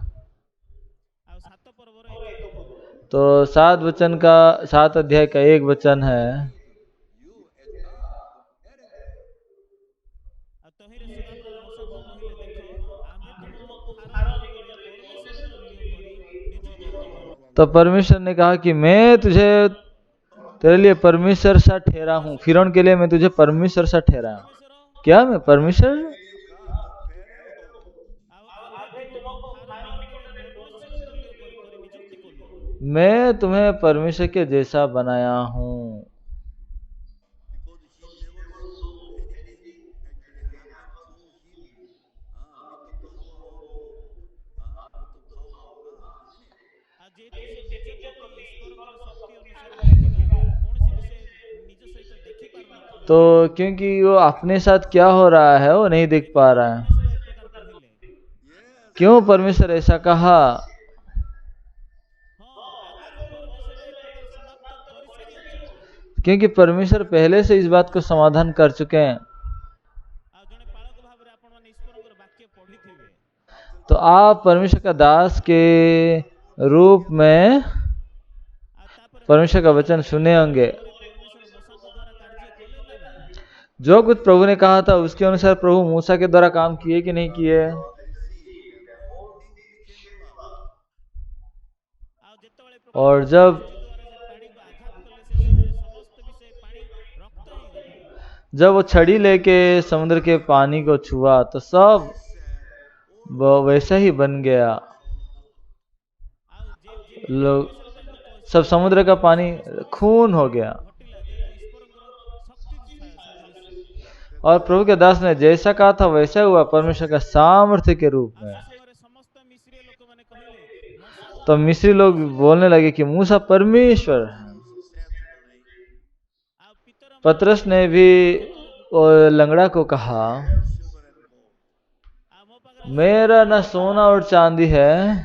तो 7 अध्याय का एक वचन है, तो परमेश्वर ने कहा कि मैं तुझे तेरे लिए परमेश्वर सा ठहरा हूँ। फिरौन के लिए मैं तुझे परमेश्वर सा ठहरा हूँ। क्या मैं परमेश्वर? मैं तुम्हें परमेश्वर के जैसा बनाया हूँ। तो क्योंकि वो अपने साथ क्या हो रहा है वो नहीं देख पा रहा है। क्यों परमेश्वर ऐसा कहा? क्योंकि परमेश्वर पहले से इस बात को समाधान कर चुके हैं। तो आप परमेश्वर का दास के रूप में परमेश्वर का वचन सुने होंगे। जो कुछ प्रभु ने कहा था उसके अनुसार प्रभु मूसा के द्वारा काम किए कि नहीं किए? और जब वो छड़ी लेके समुद्र के पानी को छुआ तो सब वैसा ही बन गया। लोग सब समुद्र का पानी खून हो गया। और प्रभु के दास ने जैसा कहा था वैसा हुआ, परमेश्वर का सामर्थ्य के रूप में। तो मिस्री लोग बोलने लगे कि मूसा परमेश्वर है। पतरस ने भी लंगड़ा को कहा, मेरा न सोना और चांदी है,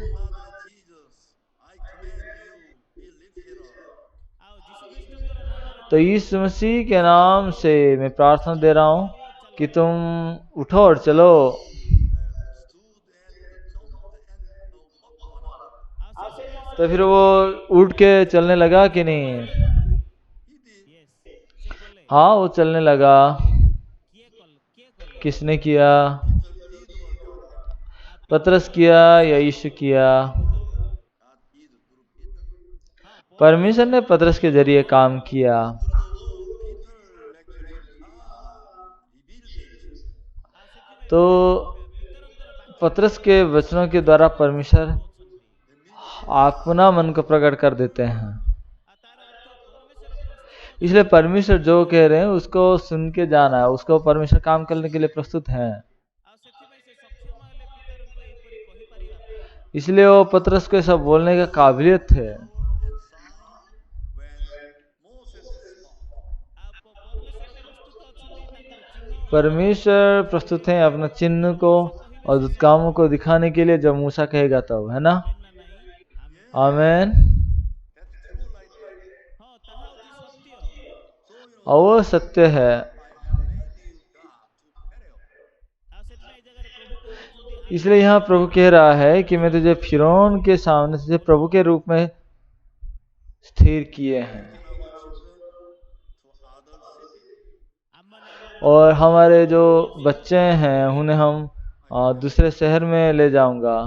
तो यीशु मसीह के नाम से मैं प्रार्थना दे रहा हूं कि तुम उठो और चलो। तो फिर वो उठ के चलने लगा कि नहीं? हाँ, वो चलने लगा। किसने किया? पतरस किया या यीशु किया? परमेश्वर ने पतरस के जरिए काम किया। तो पतरस के वचनों के द्वारा परमेश्वर अपना मन को प्रकट कर देते हैं। इसलिए परमेश्वर जो कह रहे हैं उसको सुन के जाना है, उसको परमेश्वर काम करने के लिए प्रस्तुत है। इसलिए वो पतरस को सब बोलने का काबिलियत है। परमेश्वर प्रस्तुत है अपना चिन्ह को और दुष्कामों को दिखाने के लिए, जब मूसा कहेगा तब, है ना? आमीन। और वो सत्य है। इसलिए यहाँ प्रभु कह रहा है कि मैं तुझे फिरौन के सामने तुझे प्रभु के रूप में स्थिर किए हैं, और हमारे जो बच्चे हैं उन्हें हम दूसरे शहर में ले जाऊंगा।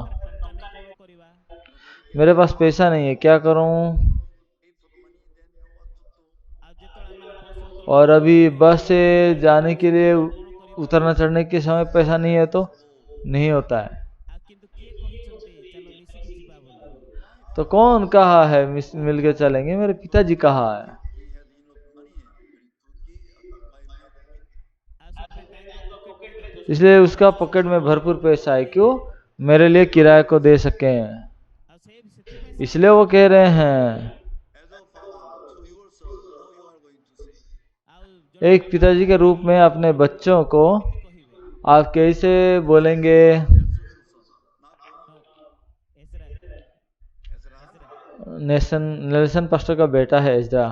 मेरे पास पैसा नहीं है, क्या करूं? और अभी बस से जाने के लिए उतरना चढ़ने के समय पैसा नहीं है तो नहीं होता है। तो कौन कहा है मिल के चलेंगे? मेरे पिताजी कहा है। इसलिए उसका पॉकेट में भरपूर पैसा है, क्यों? मेरे लिए किराए को दे सके। इसलिए वो कह रहे हैं, एक पिताजी के रूप में अपने बच्चों को आप कैसे बोलेंगे? नेल्सन पास्टर का बेटा है इजरा।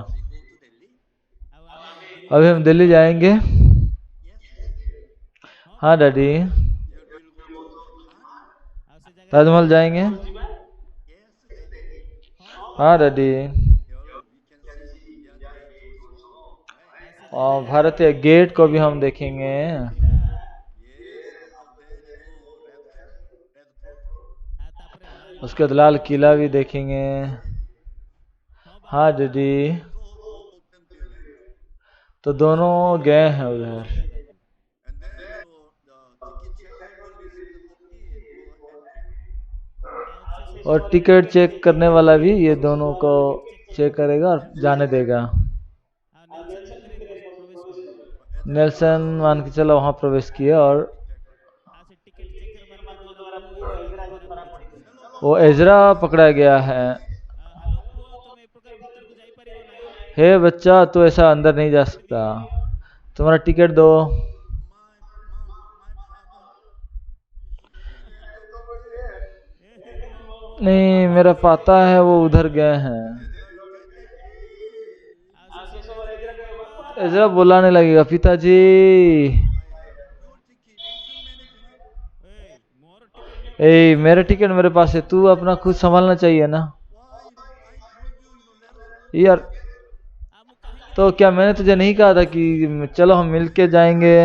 अभी हम दिल्ली जाएंगे। हाँ डैडी। ताजमहल जाएंगे। हाँ डैडी। और भारतीय गेट को भी हम देखेंगे। उसके बाद लाल किला भी देखेंगे। हाँ डैडी। तो दोनों गए हैं उधर। और टिकट चेक करने वाला भी ये दोनों को चेक करेगा और जाने देगा। नेल्सन मान के चलो वहां प्रवेश किया और वो एजरा पकड़ा गया है। हे बच्चा, तू ऐसा अंदर नहीं जा सकता, तुम्हारा टिकट दो। नहीं, मेरा पाता है वो उधर गए हैं। एजरा बुलाने लगेगा, पिताजी। ए, मेरा टिकट मेरे पास है, तू अपना खुद संभालना चाहिए ना यार। तो क्या मैंने तुझे नहीं कहा था कि चलो हम मिलके जाएंगे?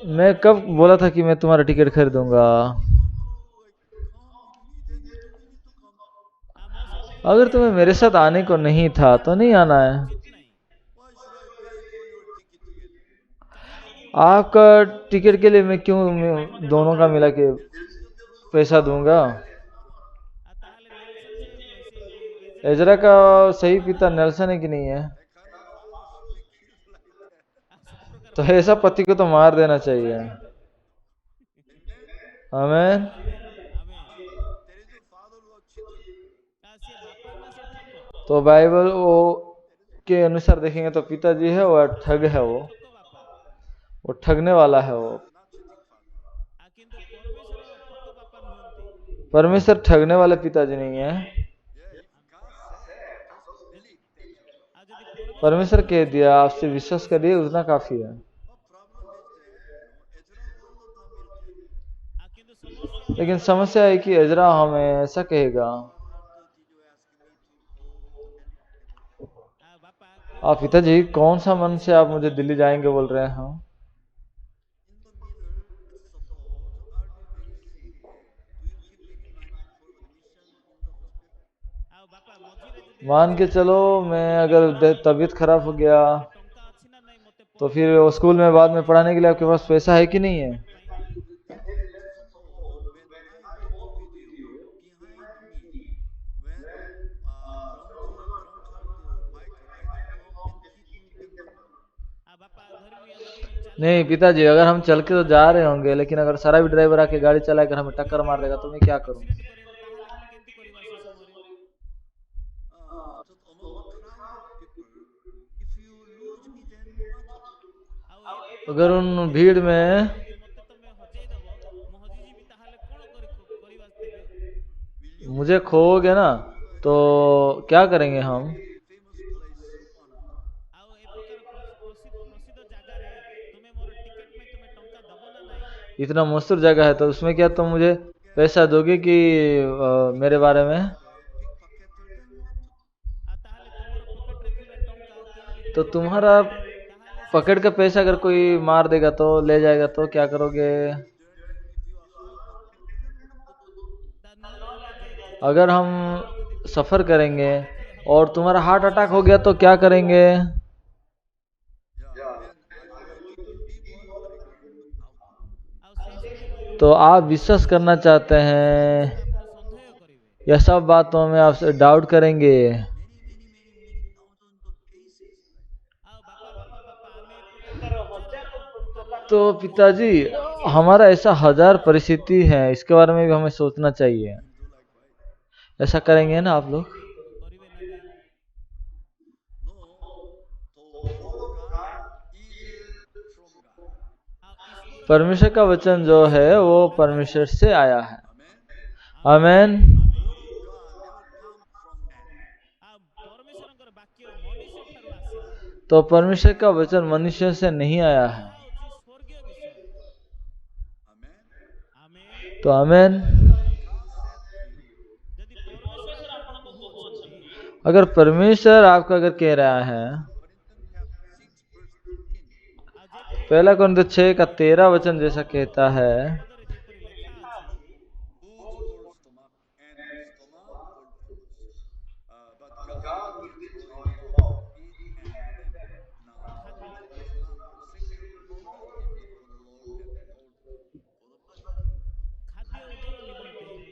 मैं कब बोला था कि मैं तुम्हारा टिकट खरीदूंगा? अगर तुम्हें मेरे साथ आने को नहीं था तो नहीं आना है। आपका टिकट के लिए मैं क्यों दोनों का मिला के पैसा दूंगा? एजरा का सही पिता नेल्सन है कि नहीं है? तो ऐसा पति को तो मार देना चाहिए। आमीन। तो बाइबल वो के अनुसार देखेंगे तो पिताजी है वो ठग है, वो ठगने वाला है। वो परमेश्वर ठगने वाले पिताजी नहीं है। परमेश्वर कह दिया आपसे विश्वास करिए, उतना काफी है। लेकिन समस्या है कि एजरा हमें ऐसा कहेगा। आप पिताजी, कौन सा मन से आप मुझे दिल्ली जाएंगे बोल रहे हैं? मान के चलो मैं अगर तबीयत खराब हो गया तो फिर स्कूल में बाद में पढ़ाने के लिए आपके पास पैसा है कि नहीं है? नहीं पिताजी, अगर हम चल के तो जा रहे होंगे, लेकिन अगर सारा भी ड्राइवर आके गाड़ी चलाकर हमें टक्कर मार देगा तो मैं क्या करूं? अगर उन भीड़ में मुझे खोओगे ना तो क्या करेंगे हम? इतना मशहूर जगह है, तो उसमें क्या तुम मुझे पैसा दोगे कि मेरे बारे में? तो तुम्हारा पकड़ का पैसा अगर कोई मार देगा तो, ले जाएगा तो क्या करोगे? अगर हम सफर करेंगे और तुम्हारा हार्ट अटैक हो गया तो क्या करेंगे? तो आप विश्वास करना चाहते हैं, यह सब बातों में आपसे डाउट करेंगे। तो पिताजी, हमारा ऐसा हजार परिस्थिति है, इसके बारे में भी हमें सोचना चाहिए। ऐसा करेंगे ना आप लोग? परमेश्वर का वचन जो है वो परमेश्वर से आया है। आमेन। तो परमेश्वर का वचन मनुष्य से नहीं आया है। तो आमेन। अगर परमेश्वर आपको अगर कह रहा है, 1 कोरिन्थियों 6:13 वचन जैसा कहता है,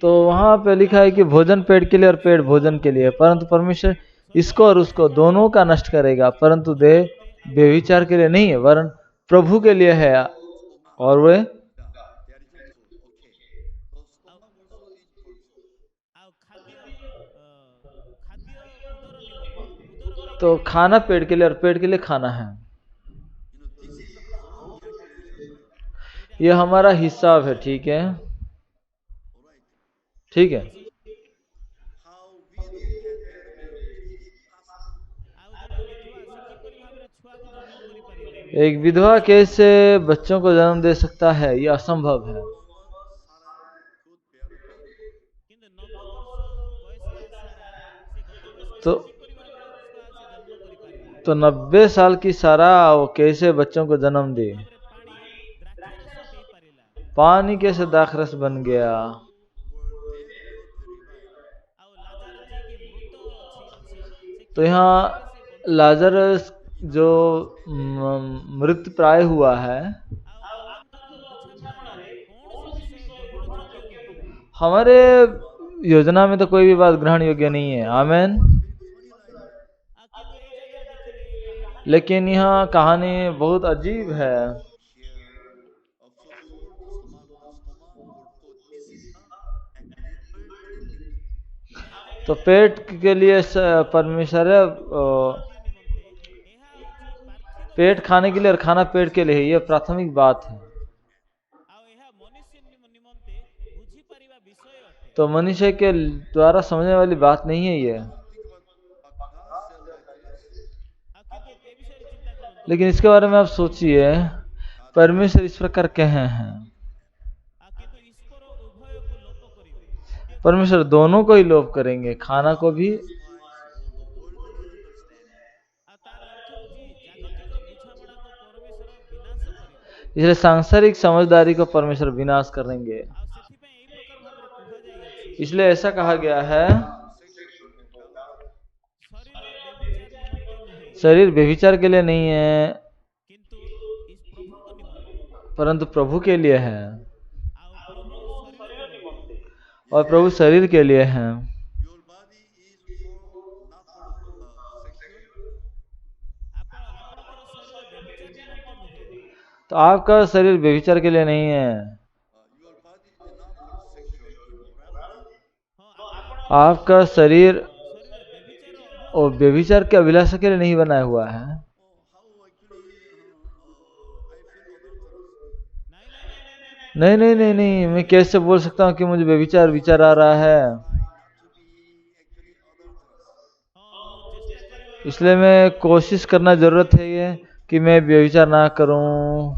तो वहां पे लिखा है कि भोजन पेट के लिए और पेट भोजन के लिए, परंतु परमेश्वर इसको और उसको दोनों का नष्ट करेगा, परंतु देह व्यभिचार के लिए नहीं है वरन प्रभु के लिए है। और वे तो खाना पेट के लिए और पेट के लिए खाना है। यह हमारा हिसाब है, ठीक है? ठीक है। एक विधवा कैसे बच्चों को जन्म दे सकता है? यह असंभव है। तो 90 साल की सारा वो कैसे बच्चों को जन्म दे? पानी कैसे दाखरस बन गया? तो यहाँ लाजरस जो मृत प्राय हुआ है, हमारे योजना में तो कोई भी बात ग्रहण योग्य नहीं है। आमेन। लेकिन यहाँ कहानी बहुत अजीब है। तो पेट के लिए परमेश्वर पेट खाने के लिए और खाना पेट के लिए, यह प्राथमिक बात है। तो मनुष्य के द्वारा समझने वाली बात नहीं है ये। लेकिन इसके बारे में आप सोचिए, परमेश्वर इस प्रकार कहे हैं, परमेश्वर दोनों को ही लोप करेंगे, खाना को भी। इसलिए सांसारिक समझदारी को परमेश्वर विनाश करेंगे। इसलिए ऐसा कहा गया है, शरीर व्यभिचार के लिए नहीं है परंतु प्रभु के लिए है, और प्रभु शरीर के लिए है। तो आपका शरीर व्यभिचार के लिए नहीं है, आपका शरीर और व्यभिचार के अभिलाषा के लिए नहीं बनाया हुआ है। नहीं नहीं नहीं नहीं, मैं कैसे बोल सकता हूँ कि मुझे व्यभिचार विचार आ रहा है? इसलिए मैं कोशिश करना जरूरत है ये कि मैं व्यभिचार ना करूं।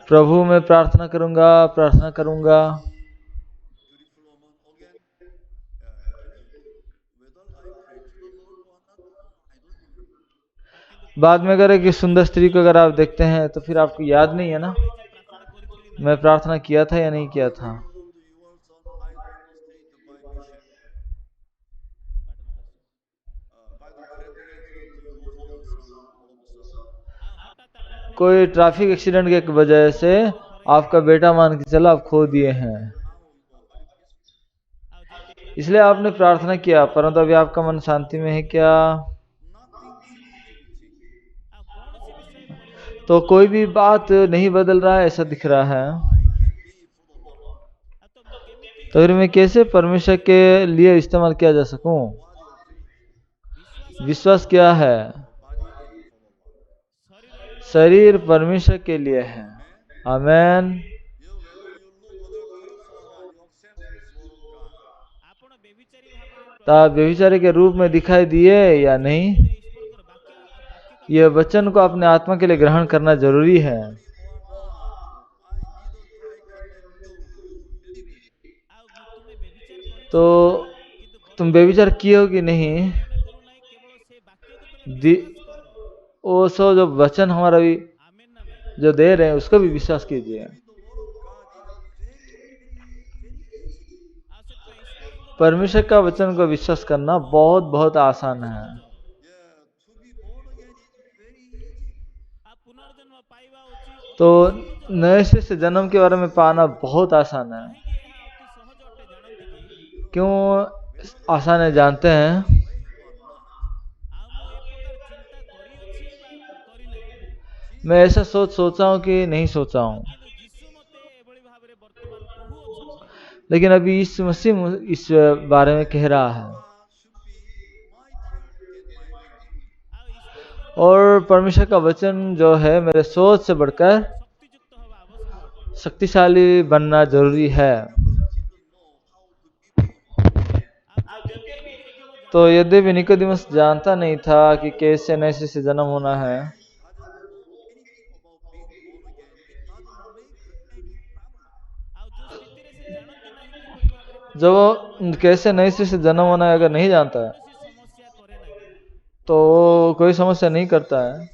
प्रभु मैं प्रार्थना करूंगा। बाद में अगर एक सुंदर स्त्री को अगर आप देखते हैं तो फिर आपको याद नहीं है ना मैं प्रार्थना किया था या नहीं किया था। कोई ट्रैफिक एक्सीडेंट की वजह से आपका बेटा मान के चलो आप खो दिए हैं, इसलिए आपने प्रार्थना किया, परंतु अभी आपका मन शांति में है क्या? तो कोई भी बात नहीं बदल रहा है ऐसा दिख रहा है, तो फिर मैं कैसे परमेश्वर के लिए इस्तेमाल किया जा सकूं? विश्वास क्या है? शरीर परमेश्वर के लिए है। आमेन। तो आप व्यभिचारी के रूप में दिखाई दिए या नहीं, यह वचन को अपने आत्मा के लिए ग्रहण करना जरूरी है। तो तुम व्यभिचार किए हो कि नहीं, वो सो जो वचन हमारा भी जो दे रहे हैं उसको भी विश्वास कीजिए। परमेश्वर का वचन को विश्वास करना बहुत बहुत आसान है। तो नए से जन्म के बारे में पाना बहुत आसान है। क्यों आसान है जानते हैं? मैं ऐसा सोचा हूं कि नहीं सोचा हूं, लेकिन अभी यीशु मसीह इस बारे में कह रहा है, और परमेश्वर का वचन जो है मेरे सोच से बढ़कर शक्तिशाली बनना जरूरी है। तो यद्यपि निकोदेमुस जानता नहीं था कि कैसे नए से जन्म होना है, जब वो कैसे नए से जन्म होना है अगर नहीं जानता है तो वो कोई समस्या नहीं करता है।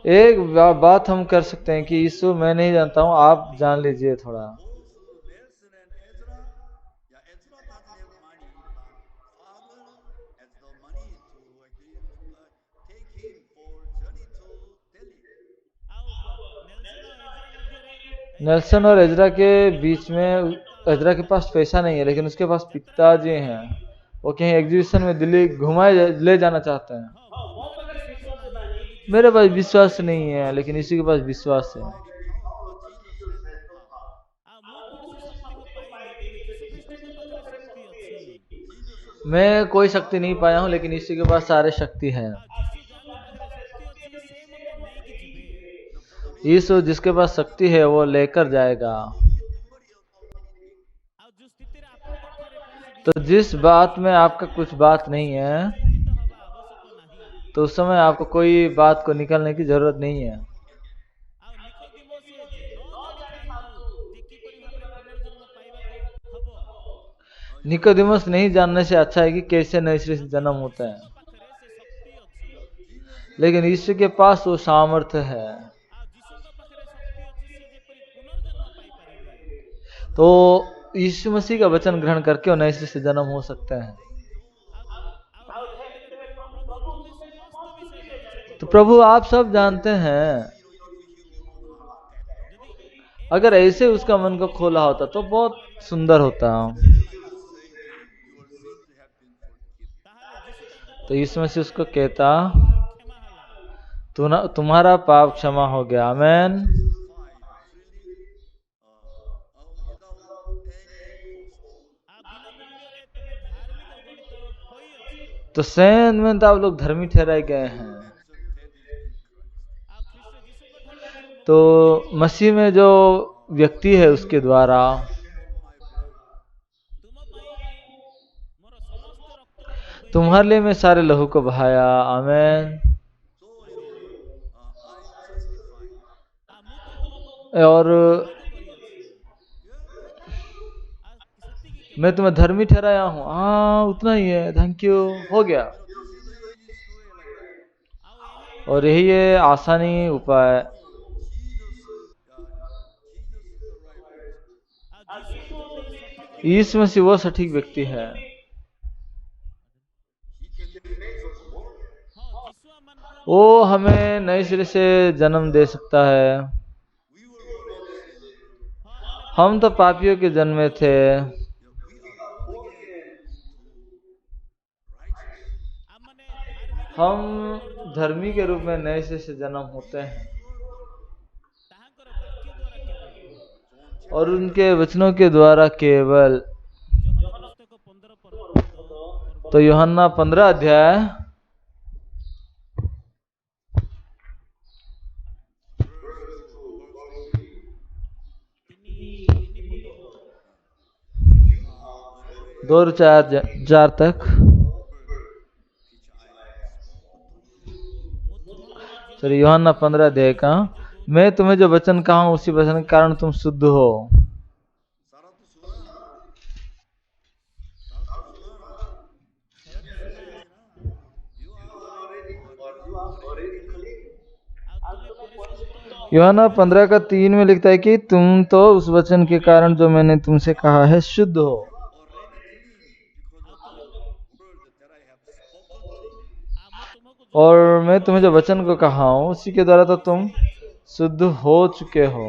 एक बात हम कर सकते हैं कि यीशु मैं नहीं जानता हूं, आप जान लीजिए थोड़ा। नेल्सन और एजरा के बीच में, एजरा के पास पैसा नहीं है लेकिन उसके पास पिताजी हैं, वो कहीं एग्जीबिशन में दिल्ली घुमाए ले जाना चाहते हैं। मेरे पास विश्वास नहीं है लेकिन इसी के पास विश्वास है। मैं कोई शक्ति नहीं पाया हूं लेकिन इसी के पास सारे शक्ति है। यीशु जिसके पास शक्ति है वो लेकर जाएगा। तो जिस बात में आपका कुछ बात नहीं है तो उस समय आपको कोई बात को निकालने की जरूरत नहीं है। निकोदेमुस नहीं जानने से अच्छा है कि कैसे नए से जन्म होता है, लेकिन ईश्वर के पास वो सामर्थ्य है। तो यीशु मसीह का वचन ग्रहण करके वो नए से जन्म हो सकते हैं। तो प्रभु आप सब जानते हैं, अगर ऐसे उसका मन को खोला होता तो बहुत सुंदर होता। तो यीशु मसीह उसको कहता तुम्हारा पाप क्षमा हो गया। आमेन। तो सैन में तो आप लोग धर्मी ठहराए गए हैं। तो मसीह में जो व्यक्ति है उसके द्वारा तुम्हारे लिए मैं सारे लहू को बहाया। आमेन। और मैं तुम्हें धर्मी ठहराया हूँ। हाँ, उतना ही है, थैंक यू, हो गया। और यही है आसानी उपाय। यीशु मसीह वो सटीक व्यक्ति है। वो हमें नए सिरे से जन्म दे सकता है। हम तो पापियों के जन्मे थे, हम धर्मी के रूप में नए सिरे से जन्म होते हैं और उनके वचनों के द्वारा केवल। तो यूहन्ना 15 अध्याय 2 और 4 तक। सॉरी, यूहन्ना 15 अध्याय का। मैं तुम्हें जो वचन कहा हूं उसी वचन के कारण तुम शुद्ध हो। यूहन्ना 15 का 3 में लिखता है कि तुम तो उस वचन के कारण जो मैंने तुमसे कहा है शुद्ध हो। और मैं तुम्हें जो वचन को कहा हूं उसी के द्वारा तो तुम शुद्ध हो चुके हो।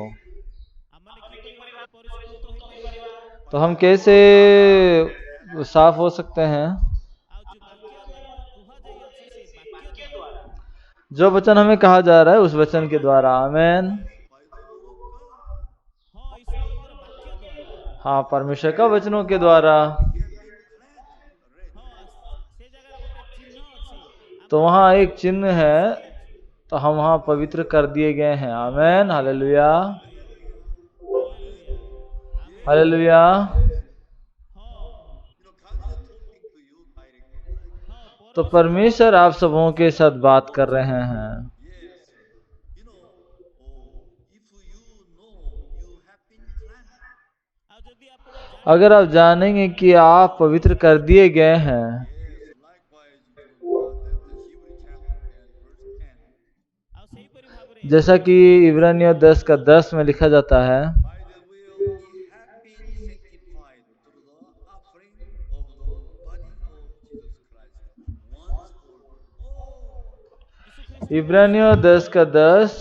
तो हम कैसे साफ हो सकते हैं? जो वचन हमें कहा जा रहा है उस वचन के द्वारा। आमेन। हाँ, परमेश्वर का वचनों के द्वारा। तो वहाँ एक चिन्ह है, तो हम वहाँ पवित्र कर दिए गए हैं। आमेन, हालेलुया, हालेलुया। तो परमेश्वर आप सबों के साथ बात कर रहे हैं। अगर आप जानेंगे कि आप पवित्र कर दिए गए हैं, जैसा कि इब्रानियों 10 का 10 में लिखा जाता है, इब्रानियों 10 का 10,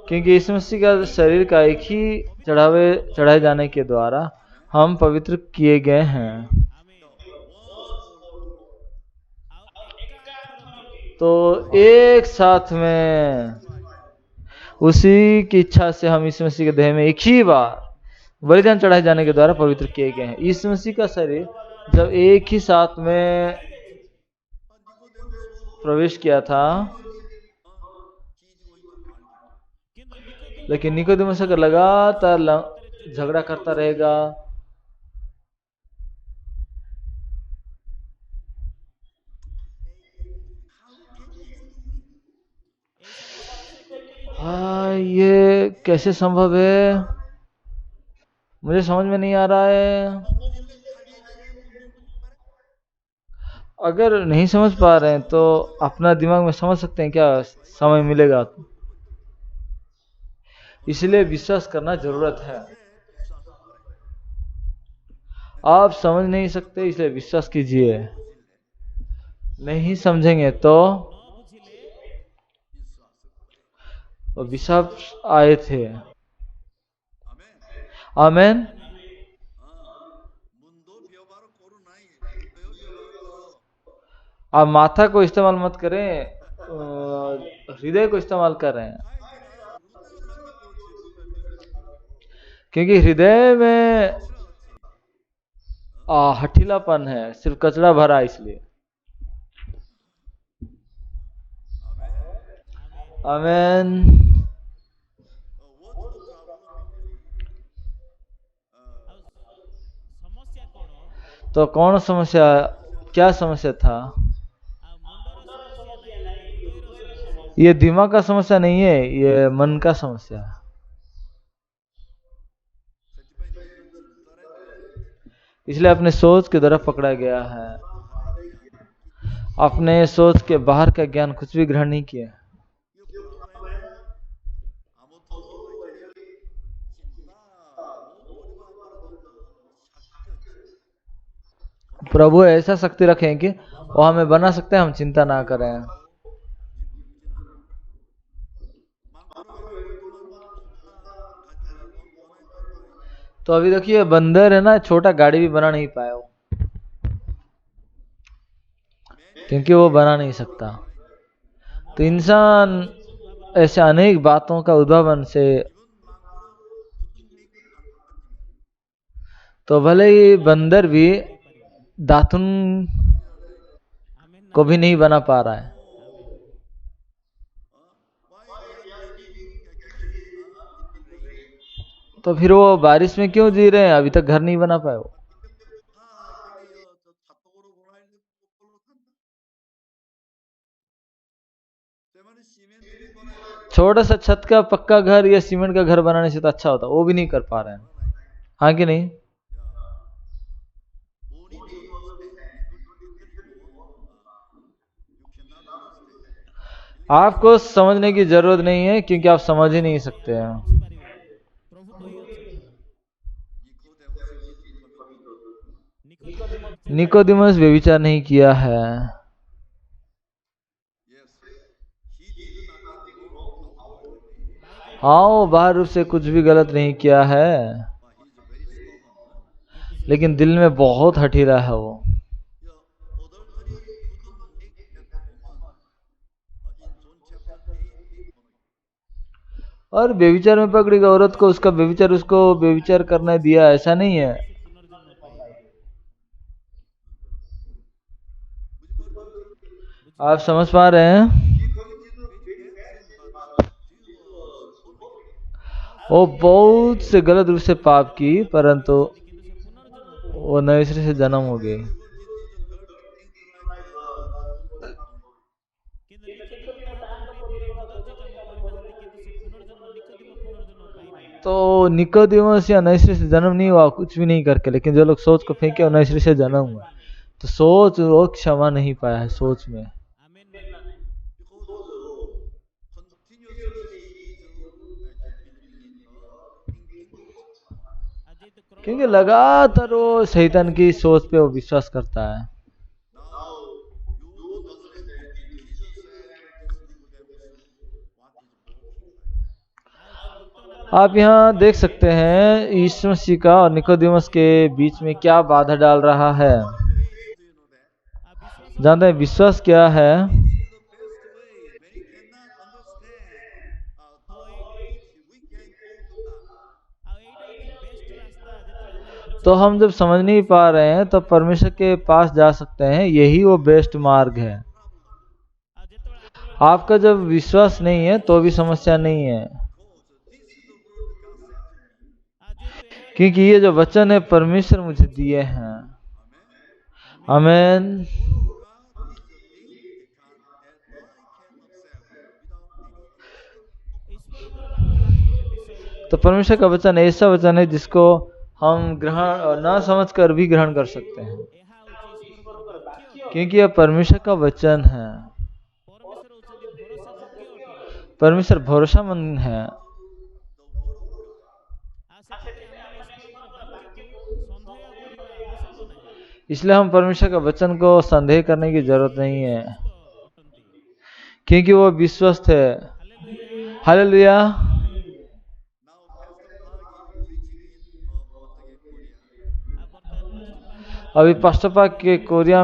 क्योंकि यीशु मसीह का शरीर का एक ही चढ़ाए जाने के द्वारा हम पवित्र किए गए हैं। तो एक साथ में उसी की इच्छा से हम यीशु मसीह के देह में एक ही बार बलिदान चढ़ाए जाने के द्वारा पवित्र किए गए हैं। यीशु मसीह का शरीर जब एक ही साथ में प्रवेश किया था, लेकिन निकोदेमुस अगर लगातार झगड़ा करता रहेगा, हाँ, ये कैसे संभव है? मुझे समझ में नहीं आ रहा है। अगर नहीं समझ पा रहे हैं तो अपना दिमाग में समझ सकते हैं क्या समय मिलेगा। इसलिए विश्वास करना जरूरत है। आप समझ नहीं सकते, इसलिए विश्वास कीजिए। नहीं समझेंगे तो अभिशाप आए थे। आमेन। आप माथा को इस्तेमाल मत करें, हृदय को इस्तेमाल कर रहे हैं, क्योंकि हृदय में हठीलापन है, सिर्फ कचरा भरा, इसलिए। आमेन। तो कौन समस्या, क्या समस्या था? ये दिमाग का समस्या नहीं है, ये मन का समस्या है। इसलिए अपने सोच की तरफ पकड़ा गया है, अपने सोच के बाहर का ज्ञान कुछ भी ग्रहण नहीं किया। प्रभु ऐसा शक्ति रखें कि वो हमें बना सकते हैं, हम चिंता ना करें। तो अभी देखिए बंदर है ना, छोटा गाड़ी भी बना नहीं पाया वो, क्योंकि वो बना नहीं सकता। तो इंसान ऐसे अनेक बातों का उद्भावन से, तो भले ही बंदर भी दातुन को भी नहीं बना पा रहा है, तो फिर वो बारिश में क्यों जी रहे हैं? अभी तक घर नहीं बना पाए वो। छोटा सा छत का पक्का घर या सीमेंट का घर बनाने से तो अच्छा होता, वो भी नहीं कर पा रहे हैं। हाँ कि नहीं? आपको समझने की जरूरत नहीं है, क्योंकि आप समझ ही नहीं सकते हैं। निकोदेमस व्यभिचार नहीं किया है। हाँ, वो बाहर रूप से कुछ भी गलत नहीं किया है, लेकिन दिल में बहुत हठीला है वो। और व्यभिचार में पकड़ी गई औरत को उसका व्यभिचार, उसको व्यभिचार करने दिया, ऐसा नहीं है। आप समझ पा रहे हैं? वो बहुत से गलत रूप से पाप की, परंतु वो नए सिरे से जन्म हो गई। तो निकोदेमस या नए सिरे से जन्म नहीं हुआ कुछ भी नहीं करके, लेकिन जो लोग सोच को फेंके वो नए सिरे से जन्म हुआ। तो सोच वो क्षमा नहीं पाया है सोच में, क्योंकि लगातार वो शैतान की सोच पे वो विश्वास करता है। आप यहाँ देख सकते हैं यीशु मसीह का और निकोदेमस के बीच में क्या बाधा डाल रहा है। जानते हैं विश्वास क्या है? तो हम जब समझ नहीं पा रहे हैं तो परमेश्वर के पास जा सकते हैं, यही वो बेस्ट मार्ग है। आपका जब विश्वास नहीं है तो भी समस्या नहीं है, क्योंकि ये जो वचन है परमेश्वर मुझे दिए हैं। आमीन। तो परमेश्वर का वचन ऐसा वचन है जिसको हम ग्रहण ना समझ कर भी ग्रहण कर सकते हैं, क्योंकि यह परमेश्वर का वचन है। परमेश्वर भरोसामंद है, इसलिए हम परमेश्वर का वचन को संदेह करने की जरूरत नहीं है, क्योंकि वो विश्वस्त है। हालेलुया। अभी पास्टर पाक के कोरिया